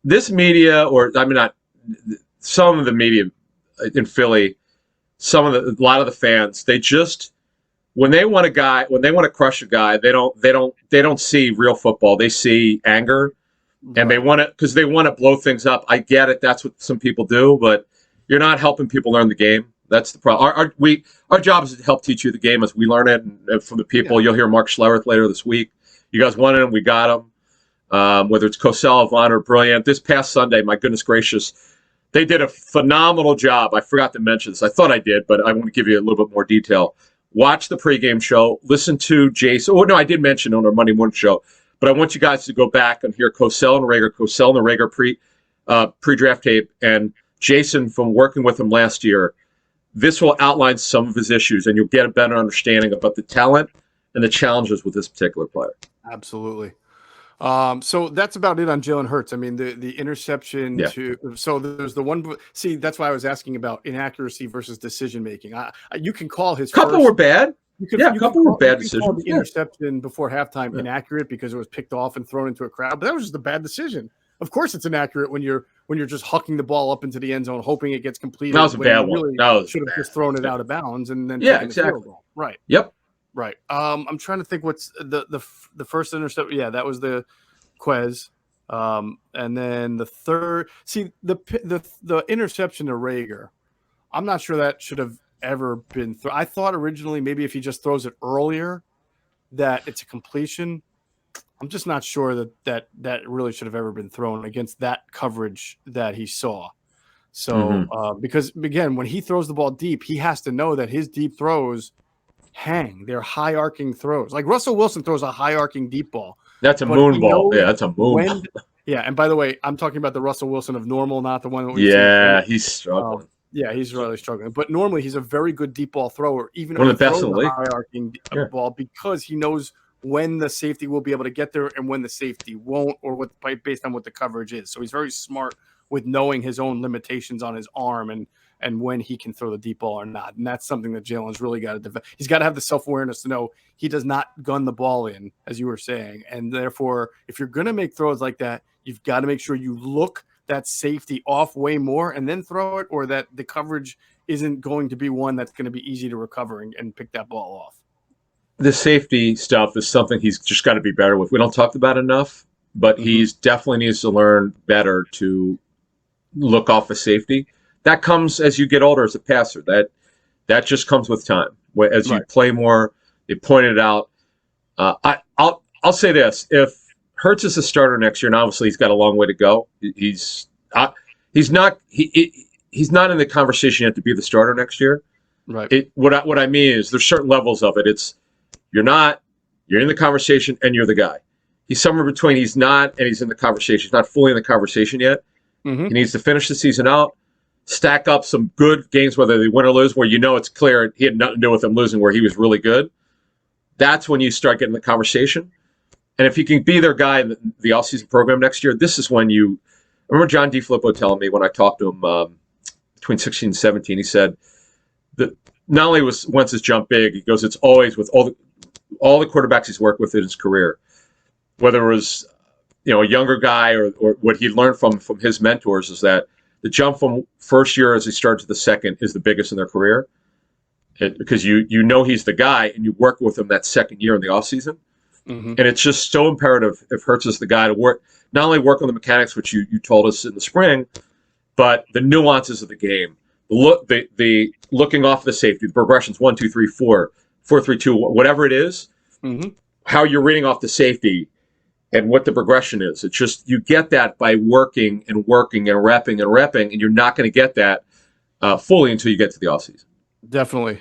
This media, or I mean, not some of the media in Philly, a lot of the fans, they just when they want to crush a guy, they don't see real football. They see anger, and they want to blow things up. I get it. That's what some people do, but you're not helping people learn the game. That's the problem. Our job is to help teach you the game as we learn it, and from the people. You'll hear Mark Schlereth later this week. You guys wanted him, we got him. Whether it's Cosell, Vaughn, or Brilliant. This past Sunday, my goodness gracious, they did a phenomenal job. I forgot to mention this. I thought I did, but I want to give you a little bit more detail. Watch the pregame show. Listen to Jason. Oh, no, I did mention on our Monday morning show, but I want you guys to go back and hear Cosell and the Reagor pre-draft tape, and Jason from working with him last year. This will outline some of his issues, and you'll get a better understanding about the talent and the challenges with this particular player. Absolutely. So that's about it on Jalen Hurts. I mean, the interception so there's the one. See, that's why I was asking about inaccuracy versus decision making. You can call his couple were bad. A couple were bad decisions. The interception before halftime inaccurate because it was picked off and thrown into a crowd, but that was just a bad decision. Of course, it's inaccurate when you're just hucking the ball up into the end zone, hoping it gets completed. That was a bad one. Really should have just thrown it out of bounds and then taken the field goal. Right. Yep. Right. I'm trying to think what's the first interception. Yeah, that was the Quez. And then the third. See the interception to Reagor. I'm not sure that should have ever been thrown. I thought originally maybe if he just throws it earlier that it's a completion. I'm just not sure that really should have ever been thrown against that coverage that he saw. So because again, when he throws the ball deep, he has to know that his deep throws hang. They're high arcing throws. Like Russell Wilson throws a high arcing deep ball. That's a moon ball. Yeah, that's a moon ball. Yeah, and by the way, I'm talking about the Russell Wilson of normal, not the one that we've seen. He's struggling. Yeah, he's really struggling. But normally he's a very good deep ball thrower, even one if of the best in the league. High arcing ball, because he knows when the safety will be able to get there and when the safety won't, or what based on what the coverage is. So he's very smart with knowing his own limitations on his arm and when he can throw the deep ball or not. And that's something that Jalen's really got to develop. He's got to have the self-awareness to know he does not gun the ball in, as you were saying. And therefore, if you're going to make throws like that, you've got to make sure you look that safety off way more and then throw it, or that the coverage isn't going to be one that's going to be easy to recover and pick that ball off. The safety stuff is something he's just got to be better with. We don't talk about it enough, but he's definitely needs to learn better to look off of safety. That comes as you get older as a passer. That just comes with time. As you play more, they pointed out. I'll say this: if Hurts is a starter next year, and obviously he's got a long way to go, he's not in the conversation yet to be the starter next year. Right. What I mean is there's certain levels of it. It's you're in the conversation and you're the guy. He's somewhere between he's not and he's in the conversation. He's not fully in the conversation yet. He needs to finish the season out, stack up some good games, whether they win or lose, where it's clear he had nothing to do with them losing, where he was really good. That's when you start getting the conversation. And if he can be their guy in the offseason program next year, this is when I remember John DeFilippo telling me when I talked to him between 16 and 17, he said that not only was Wentz's jump big, he goes, it's always with all the quarterbacks he's worked with in his career, whether it was a younger guy or what he learned from his mentors, is that the jump from first year as he starts to the second is the biggest in their career, because he's the guy and you work with him that second year in the offseason. And it's just so imperative if Hurts is the guy to not only work on the mechanics, which you told us in the spring, but the nuances of the game, the looking off the safety, the progressions 1, 2, 3, 4, 4, 3, 2, whatever it is, how you're reading off the safety and what the progression is. It's just you get that by working and repping, and you're not going to get that fully until you get to the offseason. Definitely.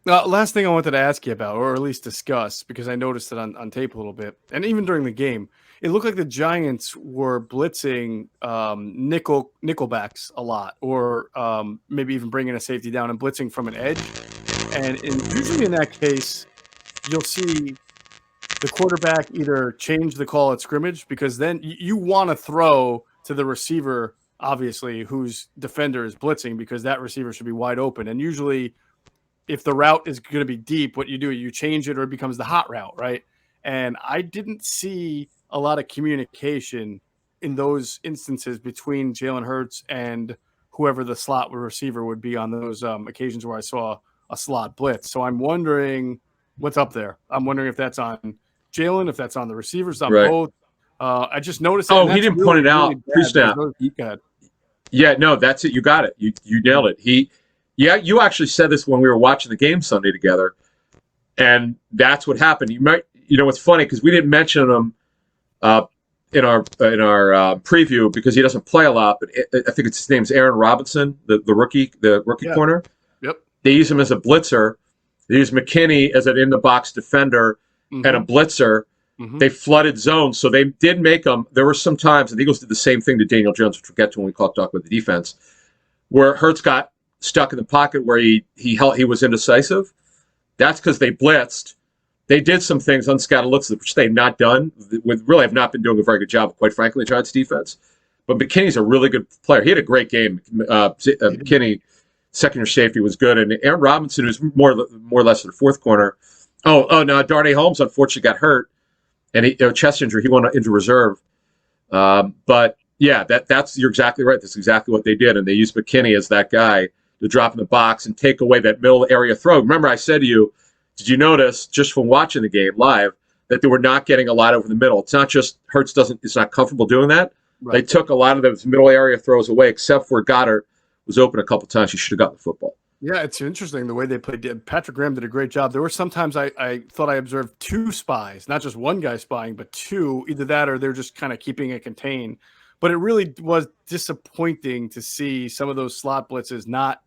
Last thing I wanted to ask you about, or at least discuss, because I noticed it on tape a little bit, and even during the game, it looked like the Giants were blitzing nickelbacks a lot, or maybe even bringing a safety down and blitzing from an edge. And usually in that case, you'll see the quarterback either change the call at scrimmage, because then you want to throw to the receiver, obviously, whose defender is blitzing, because that receiver should be wide open. And usually if the route is going to be deep, what you do, you change it or it becomes the hot route, right? And I didn't see a lot of communication in those instances between Jalen Hurts and whoever the slot receiver would be on those occasions where I saw a slot blitz. So I'm wondering what's up there. I'm wondering if that's on Jalen, if that's on the receivers, on both. I just noticed. Oh, he didn't point it out pre-snap. Yeah, no, that's it. You got it. You nailed it. You actually said this when we were watching the game Sunday together, and that's what happened. It's funny because we didn't mention him in our preview because he doesn't play a lot. But I think his name's Aaron Robinson, the rookie corner. Yep. They use him as a blitzer. They use McKinney as an in-the-box defender and a blitzer. They flooded zones, so they did make them. There were some times, and the Eagles did the same thing to Daniel Jones, which we'll get to when we talk about the defense, where Hurts got stuck in the pocket where he was indecisive. That's because they blitzed. They did some things on scouted looks, which they've not done. Really have not been doing a very good job, quite frankly, the Giants' defense. But McKinney's a really good player. He had a great game. McKinney, second-year safety, was good. And Aaron Robinson, who's more or less the fourth corner. No, Darnay Holmes, unfortunately, got hurt. And chest injury. He went into reserve. But, yeah, you're exactly right. That's exactly what they did. And they used McKinney as that guy to drop in the box and take away that middle area throw. Remember, I said to you, did you notice just from watching the game live that they were not getting a lot over the middle? It's not just Hurts is not comfortable doing that. Right. They took a lot of those middle area throws away, except for Goddard was open a couple times. He should have gotten the football. Yeah, it's interesting the way they played. Patrick Graham did a great job. There were sometimes I thought I observed two spies, not just one guy spying, but two. Either that or they're just kind of keeping it contained. But it really was disappointing to see some of those slot blitzes not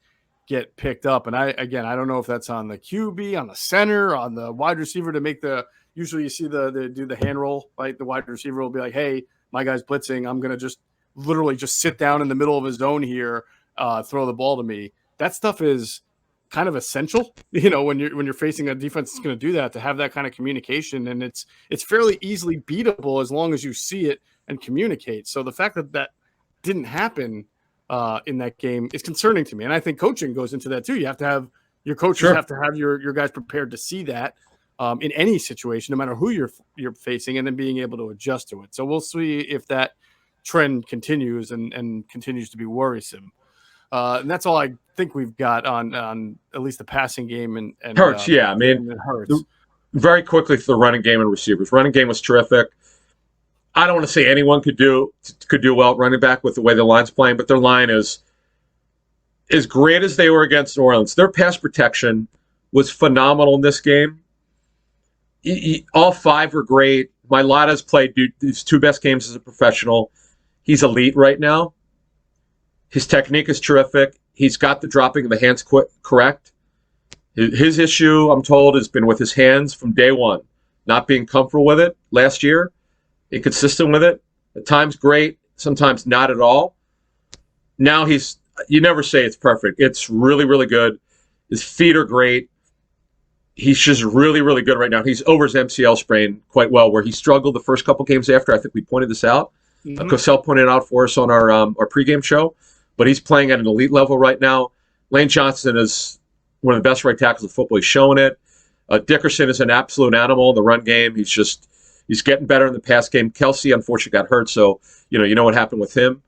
get picked up. And I don't know if that's on the QB, on the center, on the wide receiver to make the. Usually, you see the do the hand roll, right? The wide receiver will be like, "Hey, my guy's blitzing. I'm gonna just literally just sit down in the middle of his zone here, throw the ball to me." That stuff is kind of essential, when you're facing a defense that's going to do that, to have that kind of communication, and it's fairly easily beatable as long as you see it and communicate. So the fact that that didn't happen in that game is concerning to me, and I think coaching goes into that too. You have to have your coaches have to have your guys prepared to see that in any situation, no matter who you're facing, and then being able to adjust to it. So we'll see if that trend continues and continues to be worrisome. And that's all I think we've got on at least the passing game and Hurts. Yeah, I mean, Hurts. Very quickly for the running game and receivers. Running game was terrific. I don't want to say anyone could do well at running back with the way the line's playing, but their line is as great as they were against New Orleans. Their pass protection was phenomenal in this game. All five were great. Mailata's played his two best games as a professional. He's elite right now. His technique is terrific. He's got the dropping of the hands correct. His issue, I'm told, has been with his hands from day one. Not being comfortable with it last year. Inconsistent with it. At times great, sometimes not at all. Now you never say it's perfect. It's really, really good. His feet are great. He's just really, really good right now. He's over his MCL sprain quite well, where he struggled the first couple games after. I think we pointed this out. Cosell pointed it out for us on our pregame show. But he's playing at an elite level right now. Lane Johnson is one of the best right tackles in football. He's showing it. Dickerson is an absolute animal in the run game. He's getting better in the pass game. Kelsey, unfortunately, got hurt, so you know what happened with him.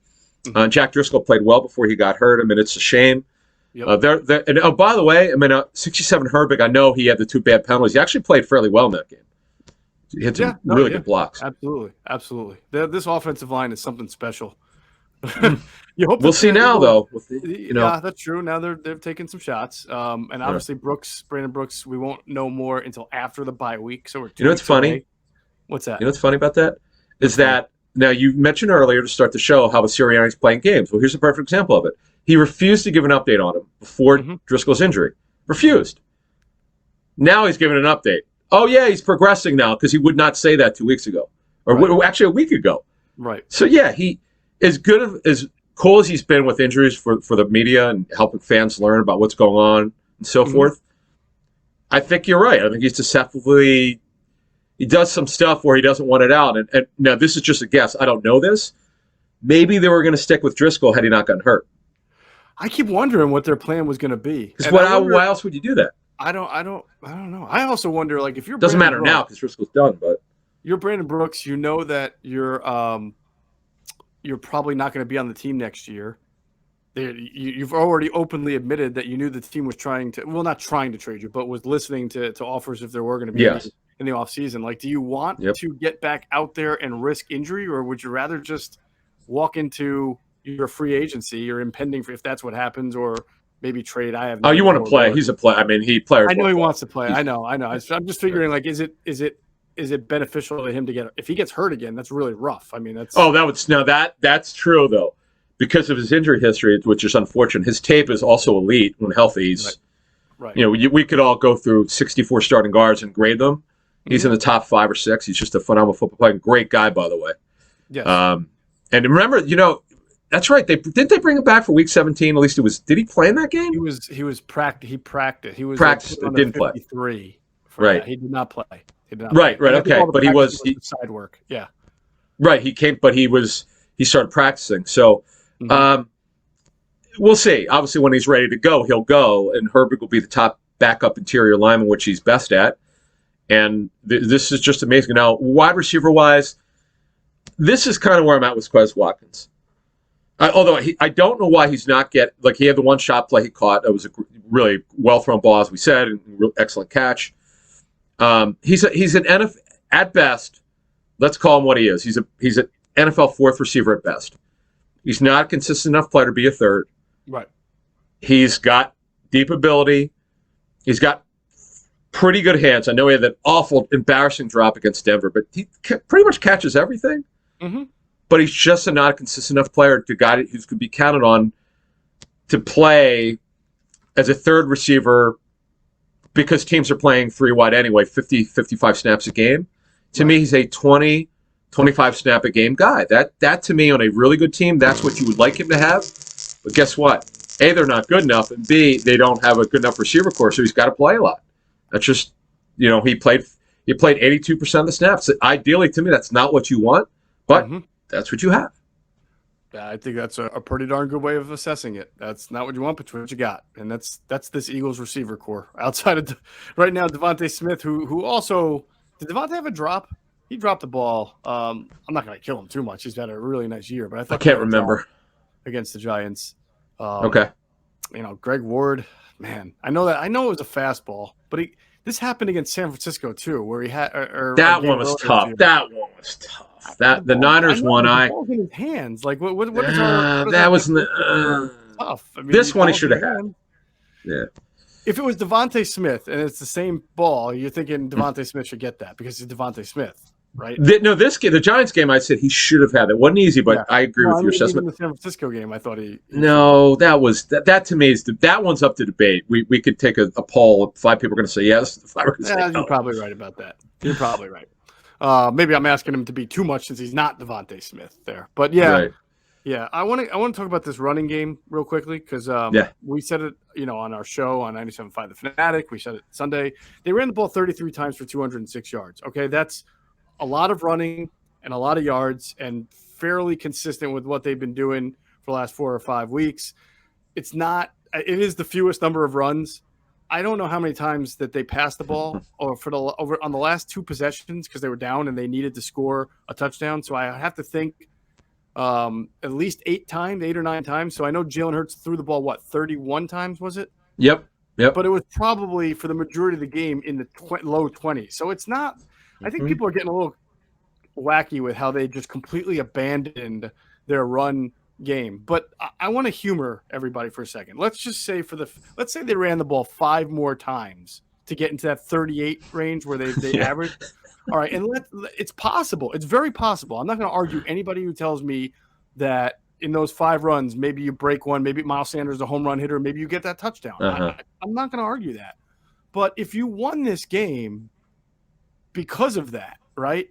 Jack Driscoll played well before he got hurt. I mean, it's a shame. Yep. And by the way, I mean, 67 Herbig, I know he had the two bad penalties. He actually played fairly well in that game. He had some really good blocks. Absolutely. This offensive line is something special. You hope we'll see now, though. Yeah, that's true. Now they've taken some shots, and obviously Brandon Brooks, we won't know more until after the bye week. So we're 2 what's funny? Away. What's that? You know what's funny about that is that now you mentioned earlier to start the show how Sirianni's playing games. Well, here's a perfect example of it. He refused to give an update on him before Driscoll's injury. Refused. Now he's giving an update. Oh yeah, he's progressing now because he would not say that 2 weeks ago, or actually a week ago. Right. So yeah, he. As cool as he's been with injuries for the media and helping fans learn about what's going on and so forth, I think you're right. I think he's deceptively – he does some stuff where he doesn't want it out. And now this is just a guess. I don't know this. Maybe they were going to stick with Driscoll had he not gotten hurt. I keep wondering what their plan was going to be. Because why else would you do that? I don't know. I also wonder, like, if you're – doesn't matter now because Driscoll's done, but – you're Brandon Brooks. You know that you're probably not going to be on the team next year. You've already openly admitted that you knew the team was not trying to trade you, but was listening to offers if there were going to be in the offseason. Like, do you want to get back out there and risk injury, or would you rather just walk into your free agency or impending if that's what happens, or maybe trade? I have. You want to play? He's a player. I mean, I know he wants to play. I know. I'm just figuring, like, is it beneficial to him to if he gets hurt again? That's really rough. I mean, that's true though, because of his injury history, which is unfortunate. His tape is also elite when healthy. He's, right. We could all go through 64 starting guards and grade them. He's in the top 5 or 6. He's just a phenomenal football player. Great guy, by the way. Yes. And remember, that's right. Didn't they bring him back for week 17? At least it was. Did he play in that game? He practiced. He was practiced. Didn't play. Right. He did not play. Right. Okay. But he side work. Yeah. Right. He came, but he started practicing. So we'll see. Obviously, when he's ready to go, he'll go, and Herbig will be the top backup interior lineman, which he's best at. And this is just amazing. Now, wide receiver wise, this is kind of where I'm at with Quez Watkins. Although I don't know why he's not he had the one shot play he caught. That was a really well thrown ball, as we said, and excellent catch. He's an NFL at best. Let's call him what he is. He's an NFL 4th receiver at best. He's not a consistent enough player to be a 3rd. Right. He's got deep ability. He's got pretty good hands. I know he had that awful, embarrassing drop against Denver, but he pretty much catches everything. Mm-hmm. But he's just not a consistent enough player to guy who's going to be counted on to play as a third receiver because teams are playing 3 wide anyway, 50, 55 snaps a game. To me, he's a 20, 25 snap a game guy. That to me, on a really good team, that's what you would like him to have. But guess what? A, they're not good enough, and B, they don't have a good enough receiver core, so he's got to play a lot. That's just, he played 82% of the snaps. Ideally, to me, that's not what you want, but that's what you have. Yeah, I think that's a pretty darn good way of assessing it. That's not what you want, but what you got, and that's this Eagles receiver core. Outside of right now, Devontae Smith, who also did Devontae have a drop? He dropped the ball. I'm not going to kill him too much. He's had a really nice year, but I can't remember against the Giants. Okay. Greg Ward, man, I know it was a fastball, but this happened against San Francisco too, where he had that one was tough. That one was tough. That the Niners one, the ball's in his hands. Like what is that was tough. I mean, this one he should have had. Yeah. If it was Devontae Smith and it's the same ball, you're thinking Devontae Smith should get that because it's Devontae Smith, right? This game, the Giants game, I said he should have had that. Wasn't easy, but yeah. I agree with your assessment. Even the San Francisco game, I thought he no, that was that to me is that one's up to debate. We could take a poll. 5 people are going to say yes. 5 are going to say no. You're probably right about that. You're probably right. Maybe I'm asking him to be too much since he's not Devontae Smith there, but yeah. Right. Yeah, I want to talk about this running game real quickly because we said it, on our show on 97.5 The Fanatic. We said it Sunday. They ran the ball 33 times for 206 yards. Okay, that's a lot of running and a lot of yards and fairly consistent with what they've been doing for the last 4 or 5 weeks. It is the fewest number of runs. I don't know how many times that they passed the ball over on the last 2 possessions because they were down and they needed to score a touchdown. So I have to think at least 8 or 9 times. So I know Jalen Hurts threw the ball, 31 times, was it? Yep. But it was probably for the majority of the game in the low 20s. So it's not – I think people are getting a little wacky with how they just completely abandoned their run game. But I want to humor everybody for a second. Let's just say let's say they ran the ball 5 more times to get into that 38 range where they averaged. All right, and it's possible. It's very possible. I'm not going to argue anybody who tells me that in those 5 runs, maybe you break one, maybe Miles Sanders is a home run hitter, maybe you get that touchdown. I'm not going to argue that. But if you won this game because of that, right?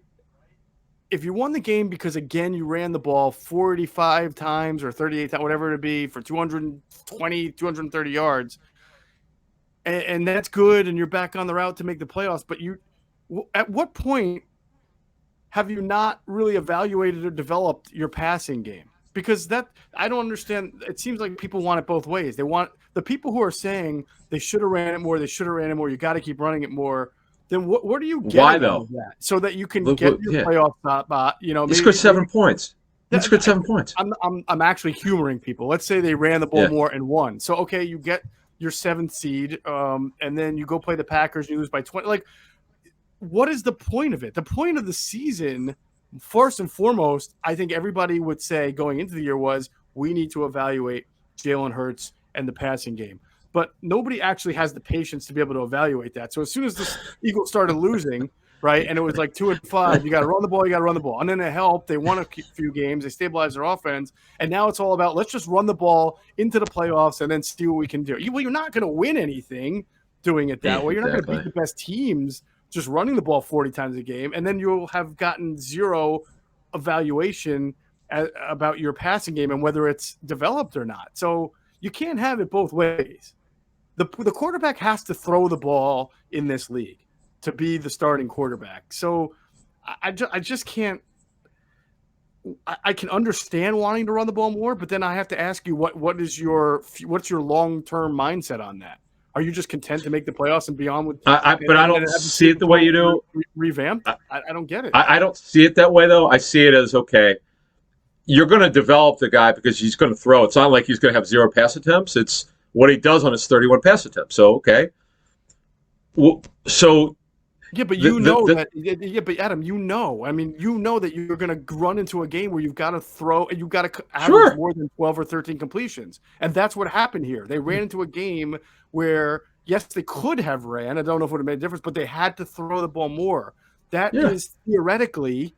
If you won the game because, again, you ran the ball 45 times or 38 times, whatever it be, for 220, 230 yards, and that's good, and you're back on the route to make the playoffs, but at what point have you not really evaluated or developed your passing game? Because I don't understand. It seems like people want it both ways. They want the people who are saying they should have ran it more, you got to keep running it more. Then what do you get? Why though? That? So that you can get your playoff spot. He scored 7 points. He scored 7 points. I'm actually humoring people. Let's say they ran the ball more and won. So okay, you get your 7th seed, and then you go play the Packers and you lose by 20. Like, what is the point of it? The point of the season, first and foremost, I think everybody would say going into the year was we need to evaluate Jalen Hurts and the passing game. But nobody actually has the patience to be able to evaluate that. So as soon as the Eagles started losing, right, and it was like 2-5, you got to run the ball. And then it helped. They won a few games. They stabilized their offense. And now it's all about let's just run the ball into the playoffs and then see what we can do. Well, you're not going to win anything doing it that way. You're not going to beat the best teams just running the ball 40 times a game. And then you'll have gotten zero evaluation about your passing game and whether it's developed or not. So you can't have it both ways. The quarterback has to throw the ball in this league to be the starting quarterback. So I just can't. I can understand wanting to run the ball more, but then I have to ask you what's your long-term mindset on that? Are you just content to make the playoffs and beyond? But I don't see it the way you do. Revamped? I don't get it. I don't see it that way though. I see it as okay. You're going to develop the guy because he's going to throw. It's not like he's going to have 0 pass attempts. It's what he does on his 31 pass attempts. So, okay. Well, so Yeah, but but Adam, I mean, that you're going to run into a game where you've got to throw and you've got to average more than 12 or 13 completions. And that's what happened here. They ran into a game where, yes, they could have ran. I don't know if it would have made a difference, but they had to throw the ball more. That is theoretically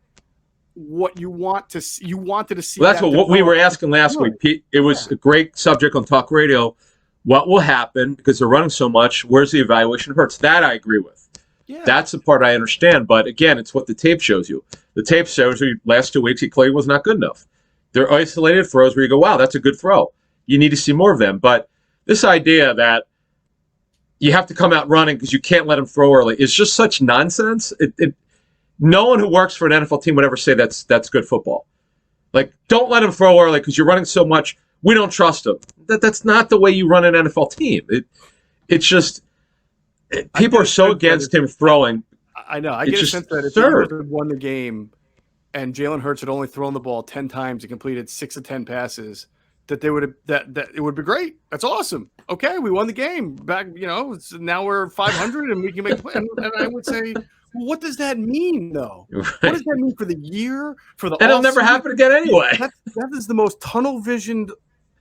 what you want to see. You wanted to see. Well, that's what we were asking last week, Pete. It was a great subject on talk radio. What will happen because they're running so much? Where's the evaluation of Hurts? That I agree with. Yeah. That's the part I understand. But again, it's what the tape shows you. The tape shows you last 2 weeks he clearly was not good enough. They're isolated throws where you go, wow, that's a good throw. You need to see more of them. But this idea that you have to come out running because you can't let him throw early is just such nonsense. No one who works for an NFL team would ever say that's good football. Like, don't let him throw early because you're running so much. We don't trust him. That's not the way you run an NFL team. It's just people are so against him throwing. I know. I get a sense that if he had won the game and Jalen Hurts had only thrown the ball 10 times and completed 6 of 10 passes, that they would have that it would be great. That's awesome. Okay, we won the game. Back, now we're 500 and we can make play. And I would say, well, what does that mean, though? Right. What does that mean for the year? For the it'll never happen again anyway. That is the most tunnel-visioned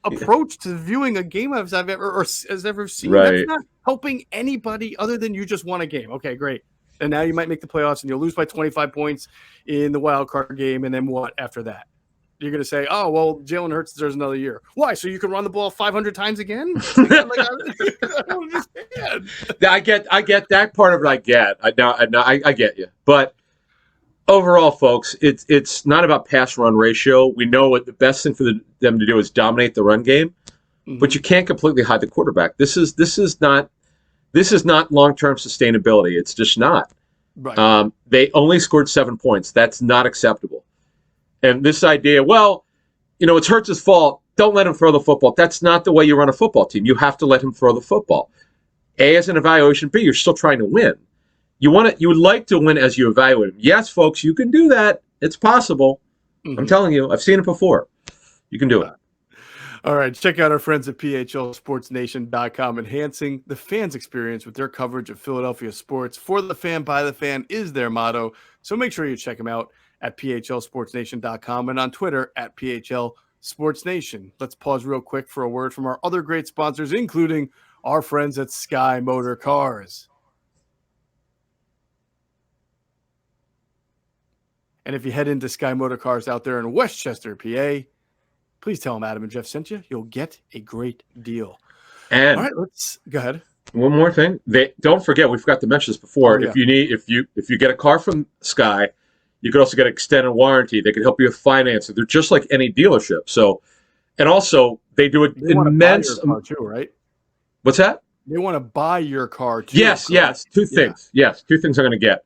approach to viewing a game I've ever seen. Right. That's not helping anybody other than you just won a game. Okay, great. And now you might make the playoffs and you'll lose by 25 points in the wild card game. And then what after that? You're going to say, oh, well, Jalen Hurts deserves another year. Why? So you can run the ball 500 times again? I don't understand. I get that part of it. I get you. But overall, folks, it's not about pass run ratio. We know what the best thing for them to do is dominate the run game, but you can't completely hide the quarterback. This is not long-term sustainability. It's just not. Right. They only scored 7 points. That's not acceptable. And this idea, well, it's Hurts' fault. Don't let him throw the football. That's not the way you run a football team. You have to let him throw the football. A, as an evaluation. B, you're still trying to win. You would like to win as you evaluate him. Yes, folks, you can do that. It's possible. I'm telling you, I've seen it before. You can do it. All right, check out our friends at PHLSportsNation.com, enhancing the fans' experience with their coverage of Philadelphia sports. For the fan, by the fan is their motto. So make sure you check them out at PHLSportsNation.com and on Twitter at PHLSportsNation. Let's pause real quick for a word from our other great sponsors, including our friends at Sky Motor Cars. And if you head into Sky Motor Cars out there in Westchester, PA, please tell them Adam and Geoff sent you. You'll get a great deal. And all right, let's go ahead. One more thing. Don't forget, we forgot to mention this before. Oh, yeah. If you get a car from Sky, you could also get extended warranty. They can help you with financing. They're just like any dealership. So, and also they do an immense car too, right? What's that? They want to buy your car too. Yes. Two things. Yes, two things I'm going to get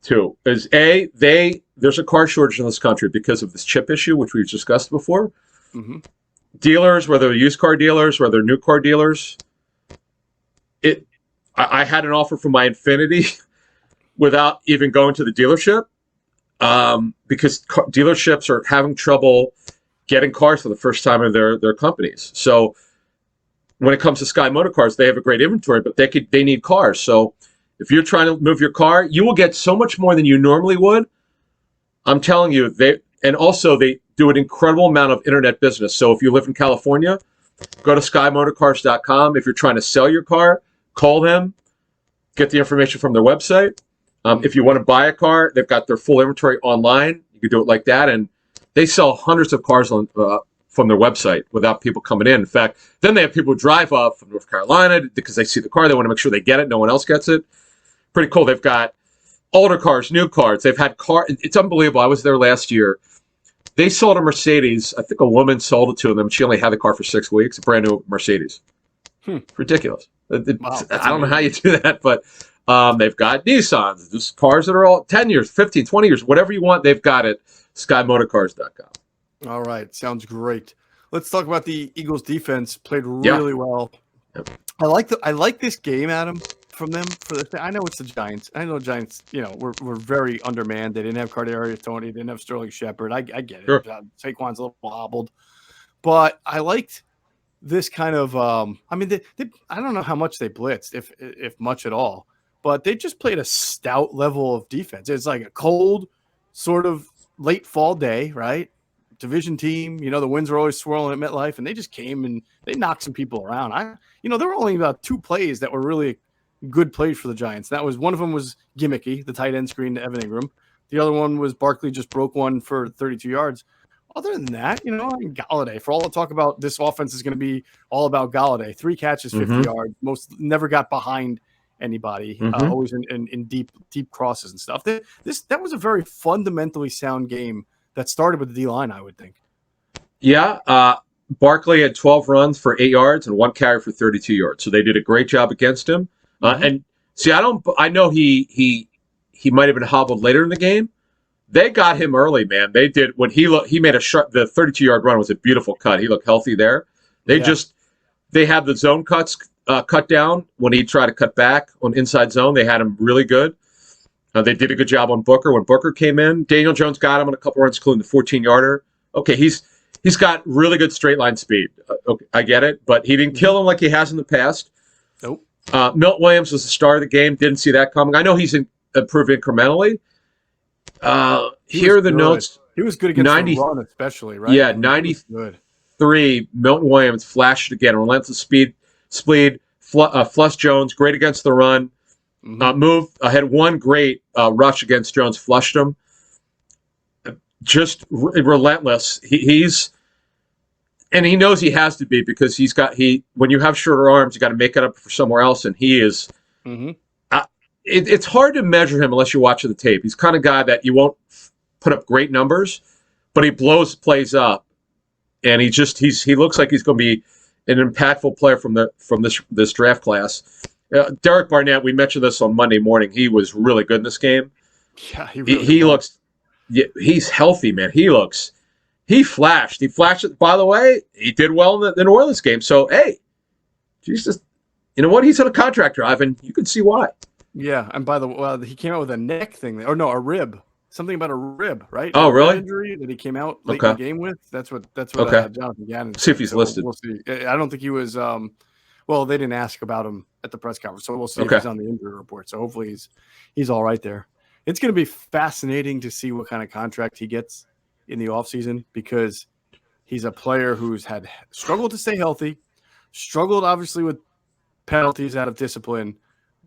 to is there's a car shortage in this country because of this chip issue, which we've discussed before. Mm-hmm. Dealers, whether they're used car dealers, whether they're new car dealers, I had an offer for my Infiniti without even going to the dealership. Because dealerships are having trouble getting cars for the first time in their companies. So when it comes to Sky Motor Cars, they have a great inventory, but they need cars. So if you're trying to move your car, you will get so much more than you normally would. I'm telling you, they do an incredible amount of internet business. So if you live in California, go to skymotorcars.com. If you're trying to sell your car, call them, get the information from their website. If you want to buy a car, they've got their full inventory online. You can do it like that. And they sell hundreds of cars from their website without people coming in. In fact, then they have people drive up from North Carolina because they see the car. They want to make sure they get it. No one else gets it. Pretty cool. They've got older cars, new cars. They've had It's unbelievable. I was there last year. They sold a Mercedes. I think a woman sold it to them. She only had the car for 6 weeks. A brand new Mercedes. Ridiculous. Wow, I don't know how you do that, but they've got Nissans, just cars that are all 10 years, 15, 20 years, whatever you want, they've got it. SkyMotorcars.com. All right. Sounds great. Let's talk about the Eagles defense. Played really well. Yep. I like this game, Adam, from them. I know it's the Giants. I know the Giants, were very undermanned. They didn't have Kadarius Toney. They didn't have Sterling Shepard. I get it. Sure. Saquon's a little hobbled. But I liked this kind of I don't know how much they blitzed, if much at all. but they just played a stout level of defense. It's like a cold, sort of late fall day, right? Division team, the winds are always swirling at MetLife, and they just came and they knocked some people around. There were only about 2 plays that were really good plays for the Giants. That was one of them was gimmicky, the tight end screen to Evan Ingram. The other one was Barkley just broke one for 32 yards. Other than that, Galladay, for all the talk about this offense is going to be all about Galladay. 3 catches, 50 yards. Most never got behind anybody. Always in deep crosses and stuff. That was a very fundamentally sound game that started with the D-line, I would think. Yeah. Barkley had 12 runs for 8 yards and 1 carry for 32 yards. So they did a great job against him. And see, I know he might have been hobbled later in the game. They got him early, man. They did when he made the 32-yard run was a beautiful cut. He looked healthy there. They had the zone cuts cut down when he tried to cut back on inside zone. They had him really good. They did a good job on Booker. When Booker came in, Daniel Jones got him on a couple runs, including the 14-yarder. Okay, he's got really good straight line speed. Okay, I get it, but he didn't kill him like he has in the past. Nope. Milt Williams was the star of the game. Didn't see that coming. I know he's improved incrementally. Here are the notes. He was good against the run, especially, right? Yeah, 93. Milton Williams flashed again. Relentless speed. Flush Jones, great against the run. Had one great rush against Jones, flushed him. Just relentless. And he knows he has to be because when you have shorter arms, you got to make it up for somewhere else, and he is. It's hard to measure him unless you watch the tape. He's the kind of guy that you won't put up great numbers, but he blows plays up, and he looks like he's going to be an impactful player from this draft class. Derek Barnett, we mentioned this on Monday morning. He was really good in this game. Yeah, he looks. Yeah, he's healthy, man. He flashed. He flashed it. By the way, he did well in the New Orleans game. So hey, Jesus, you know what? He's on a contract drive, and you can see why. Yeah, and by the way, he came out with a neck thing, or no, a rib. Something about a rib, right? Oh, really? Injury that he came out late in the game with. That's what Jonathan Gannon said. See if he's listed. We'll see. I don't think he was. Well, they didn't ask about him at the press conference, so we'll see if he's on the injury report. So hopefully he's all right there. It's going to be fascinating to see what kind of contract he gets in the offseason because he's a player who's had struggled to stay healthy, struggled obviously with penalties out of discipline,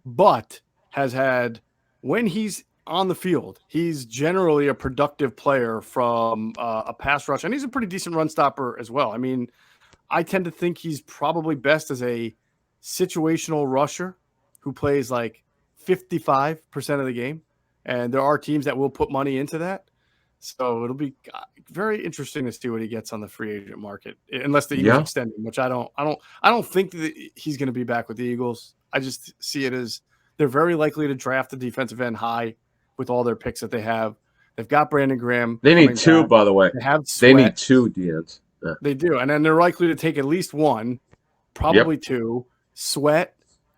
but has had, when he's on the field, he's generally a productive player from a pass rush, and he's a pretty decent run stopper as well. I mean, I tend to think he's probably best as a situational rusher who plays like 55% of the game, and there are teams that will put money into that. So it'll be very interesting to see what he gets on the free agent market, unless the Eagles extend him, which I don't think that he's going to be back with the Eagles. I just see it as they're very likely to draft the defensive end high with all their picks that they have. They've got Brandon Graham. They need 2, by the way. They need 2 DNs. Yeah. They do, and then they're likely to take at least 1, probably 2. Sweat.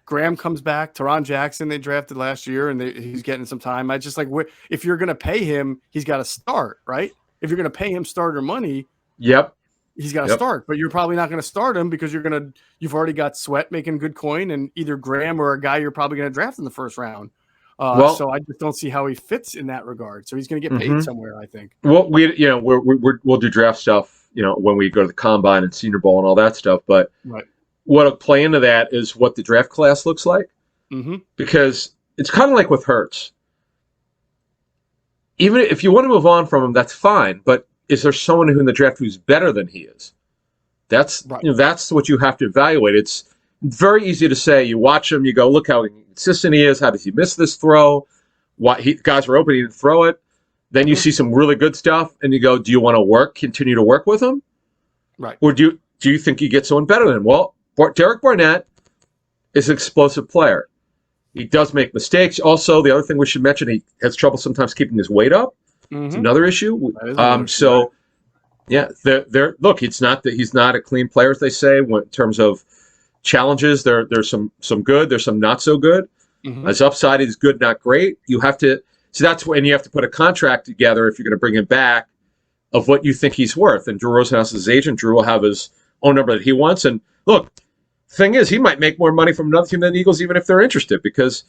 Graham comes back. Teron Jackson they drafted last year, and he's getting some time. I just like if you're going to pay him, he's got to start, right? If you're going to pay him starter money, he's got to start. But you're probably not going to start him because you've already got Sweat making good coin, and either Graham or a guy you're probably going to draft in the first round. So I just don't see how he fits in that regard. So he's going to get paid somewhere, I think. Well, we'll do draft stuff, when we go to the Combine and Senior Bowl and all that stuff. But what'll play into that is what the draft class looks like, because it's kind of like with Hurts. Even if you want to move on from him, that's fine. But is there someone who in the draft who's better than he is? That's that's what you have to evaluate. It's very easy to say. You watch him, you go, look how consistent he is. How does he miss this throw? Guys were open, he didn't throw it. Then you see some really good stuff, and you go, do you want to continue to work with him? Right. Or do you think you get someone better than him? Well, Derek Barnett is an explosive player. He does make mistakes. Also, the other thing we should mention, he has trouble sometimes keeping his weight up. It's another issue. Look, it's not that he's not a clean player, as they say, in terms of challenges. There's some good, there's some not so good. His upside is good, not great. You have to. So that's when you have to put a contract together if you're going to bring him back of what you think he's worth. And Drew Rosenhaus is his agent. Drew will have his own number that he wants. And look, the thing is, he might make more money from another team than the Eagles, even if they're interested, because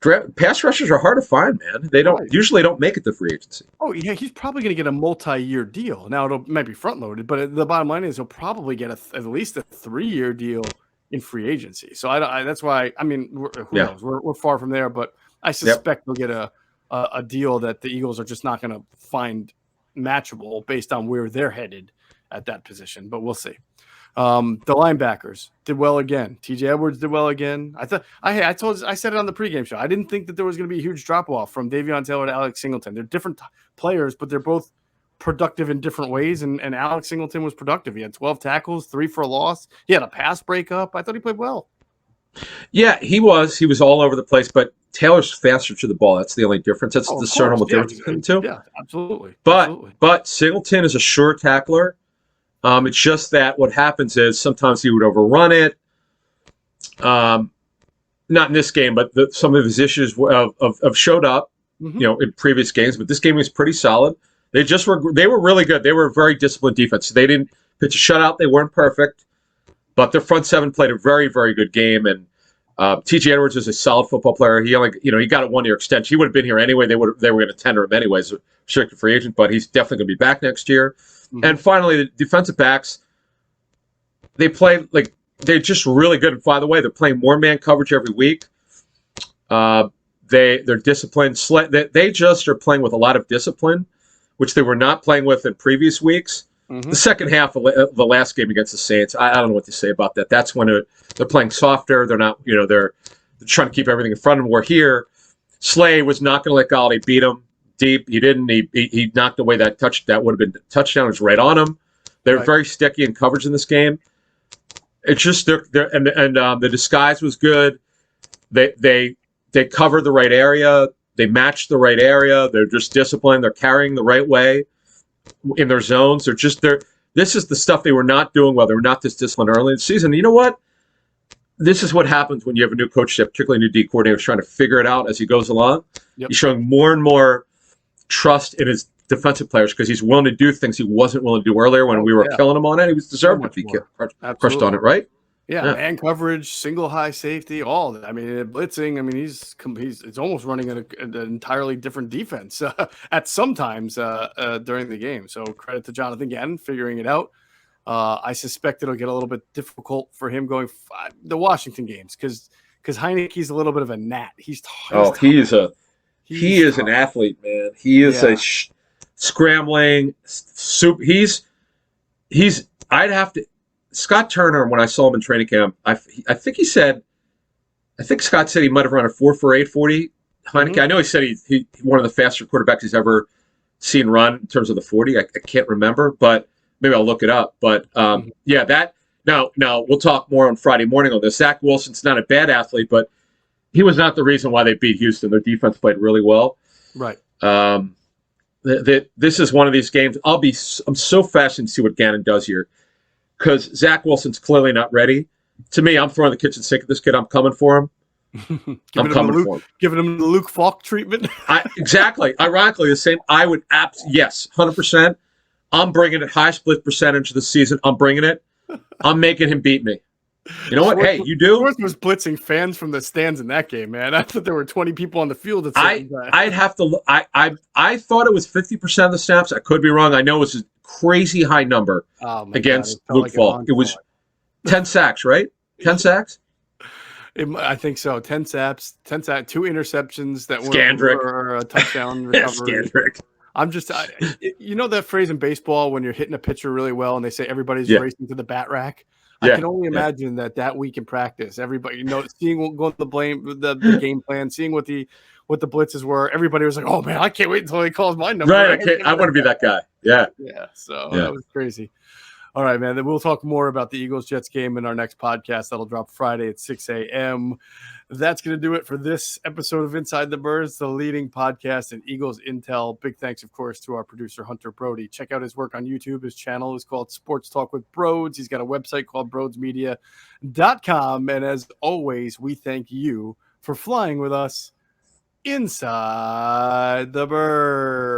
Pass rushers are hard to find, man. They usually don't make it to free agency. Oh yeah, he's probably going to get a multi-year deal. Now it might be front-loaded, but the bottom line is he'll probably get at least a 3-year deal in free agency. So that's why. I mean, who knows? We're far from there, but I suspect they'll get a deal that the Eagles are just not going to find matchable based on where they're headed at that position. But we'll see. The linebackers did well again. TJ Edwards did well again. I said it on the pregame show. I didn't think that there was going to be a huge drop off from Davion Taylor to Alex Singleton. They're different players, but they're both productive in different ways. And Alex Singleton was productive. He had 12 tackles, 3 for a loss. He had a pass breakup. I thought he played well. Yeah, he was. He was all over the place, but Taylor's faster to the ball. That's the only difference. That's the discernible difference between the two. Yeah, absolutely. But Singleton is a sure tackler. It's just that what happens is sometimes he would overrun it. Not in this game, but some of his issues have showed up, in previous games. But this game was pretty solid. They were really good. They were a very disciplined defense. They didn't pitch a shutout. They weren't perfect, but their front seven played a very, very good game. And T.J. Edwards is a solid football player. He he got a 1-year extension. He would have been here anyway. They were going to tender him anyways, restricted free agent. But he's definitely going to be back next year. Mm-hmm. And finally, the defensive backs, they're just really good. And by the way, they're playing more man coverage every week. They're disciplined. They just are playing with a lot of discipline, which they were not playing with in previous weeks. Mm-hmm. The second half of the last game against the Saints, I don't know what to say about that. That's when they're playing softer. They're not, they're trying to keep everything in front of them. Where here, Slay was not going to let Galladay beat him deep. He didn't. He knocked away that would have been a touchdown. It was right on him. They're very sticky in coverage in this game. It's just the disguise was good. They covered the right area. They matched the right area. They're just disciplined. They're carrying the right way in their zones. This is the stuff they were not doing well. They were not this disciplined early in the season. You know what? This is what happens when you have a new coach, particularly a new D coordinator, who's trying to figure it out as he goes along. Yep. He's showing more and more trust in his defensive players because he's willing to do things he wasn't willing to do earlier when we were killing him on it. He was deserved to be crushed on it, right? Yeah, man coverage, single high safety, all that. I mean, blitzing. I mean, it's almost running an entirely different defense at some times during the game. So credit to Jonathan again figuring it out. I suspect it'll get a little bit difficult for him going the Washington games because Heineke's a little bit of a gnat. He is an athlete, man. He is a scrambling soup. I'd have to. Scott Turner, when I saw him in training camp, I think Scott said he might have run a 4.48 40. Heineke. Mm-hmm. I know he said he one of the faster quarterbacks he's ever seen run in terms of the 40. I can't remember, but maybe I'll look it up. But that now we'll talk more on Friday morning on this. Zach Wilson's not a bad athlete, but he was not the reason why they beat Houston. Their defense played really well. Right. This is one of these games. I'm so fascinated to see what Gannon does here. Because Zach Wilson's clearly not ready. To me, I'm throwing the kitchen sink at this kid. I'm coming for him. I'm coming for him. Giving him the Luke Falk treatment. Exactly. Ironically, the same. I would yes, 100%. I'm bringing it high split percentage of the season. I'm bringing it. I'm making him beat me. You know what? Hey, you do. Schwartz was blitzing fans from the stands in that game, man. I thought there were 20 people on the field. I'd have to. I thought it was 50% of the snaps. I could be wrong. I know it was a crazy high number against Luke Falk. It was 10 sacks, right? 10 sacks. I think so. 10 sacks, 2 interceptions that were a touchdown recovery. Scandrick. I'm just, you know that phrase in baseball when you're hitting a pitcher really well and they say everybody's racing to the bat rack. I can only imagine that week in practice, everybody, seeing going the game plan, seeing what the blitzes were, everybody was like, "Oh man, I can't wait until he calls my number." Right, I want to be that guy. Yeah. So that was crazy. All right, man. Then we'll talk more about the Eagles-Jets game in our next podcast. That'll drop Friday at 6 a.m. That's going to do it for this episode of Inside the Birds, the leading podcast in Eagles Intel. Big thanks, of course, to our producer, Hunter Brody. Check out his work on YouTube. His channel is called Sports Talk with Broads. He's got a website called broadsmedia.com. And as always, we thank you for flying with us inside the bird.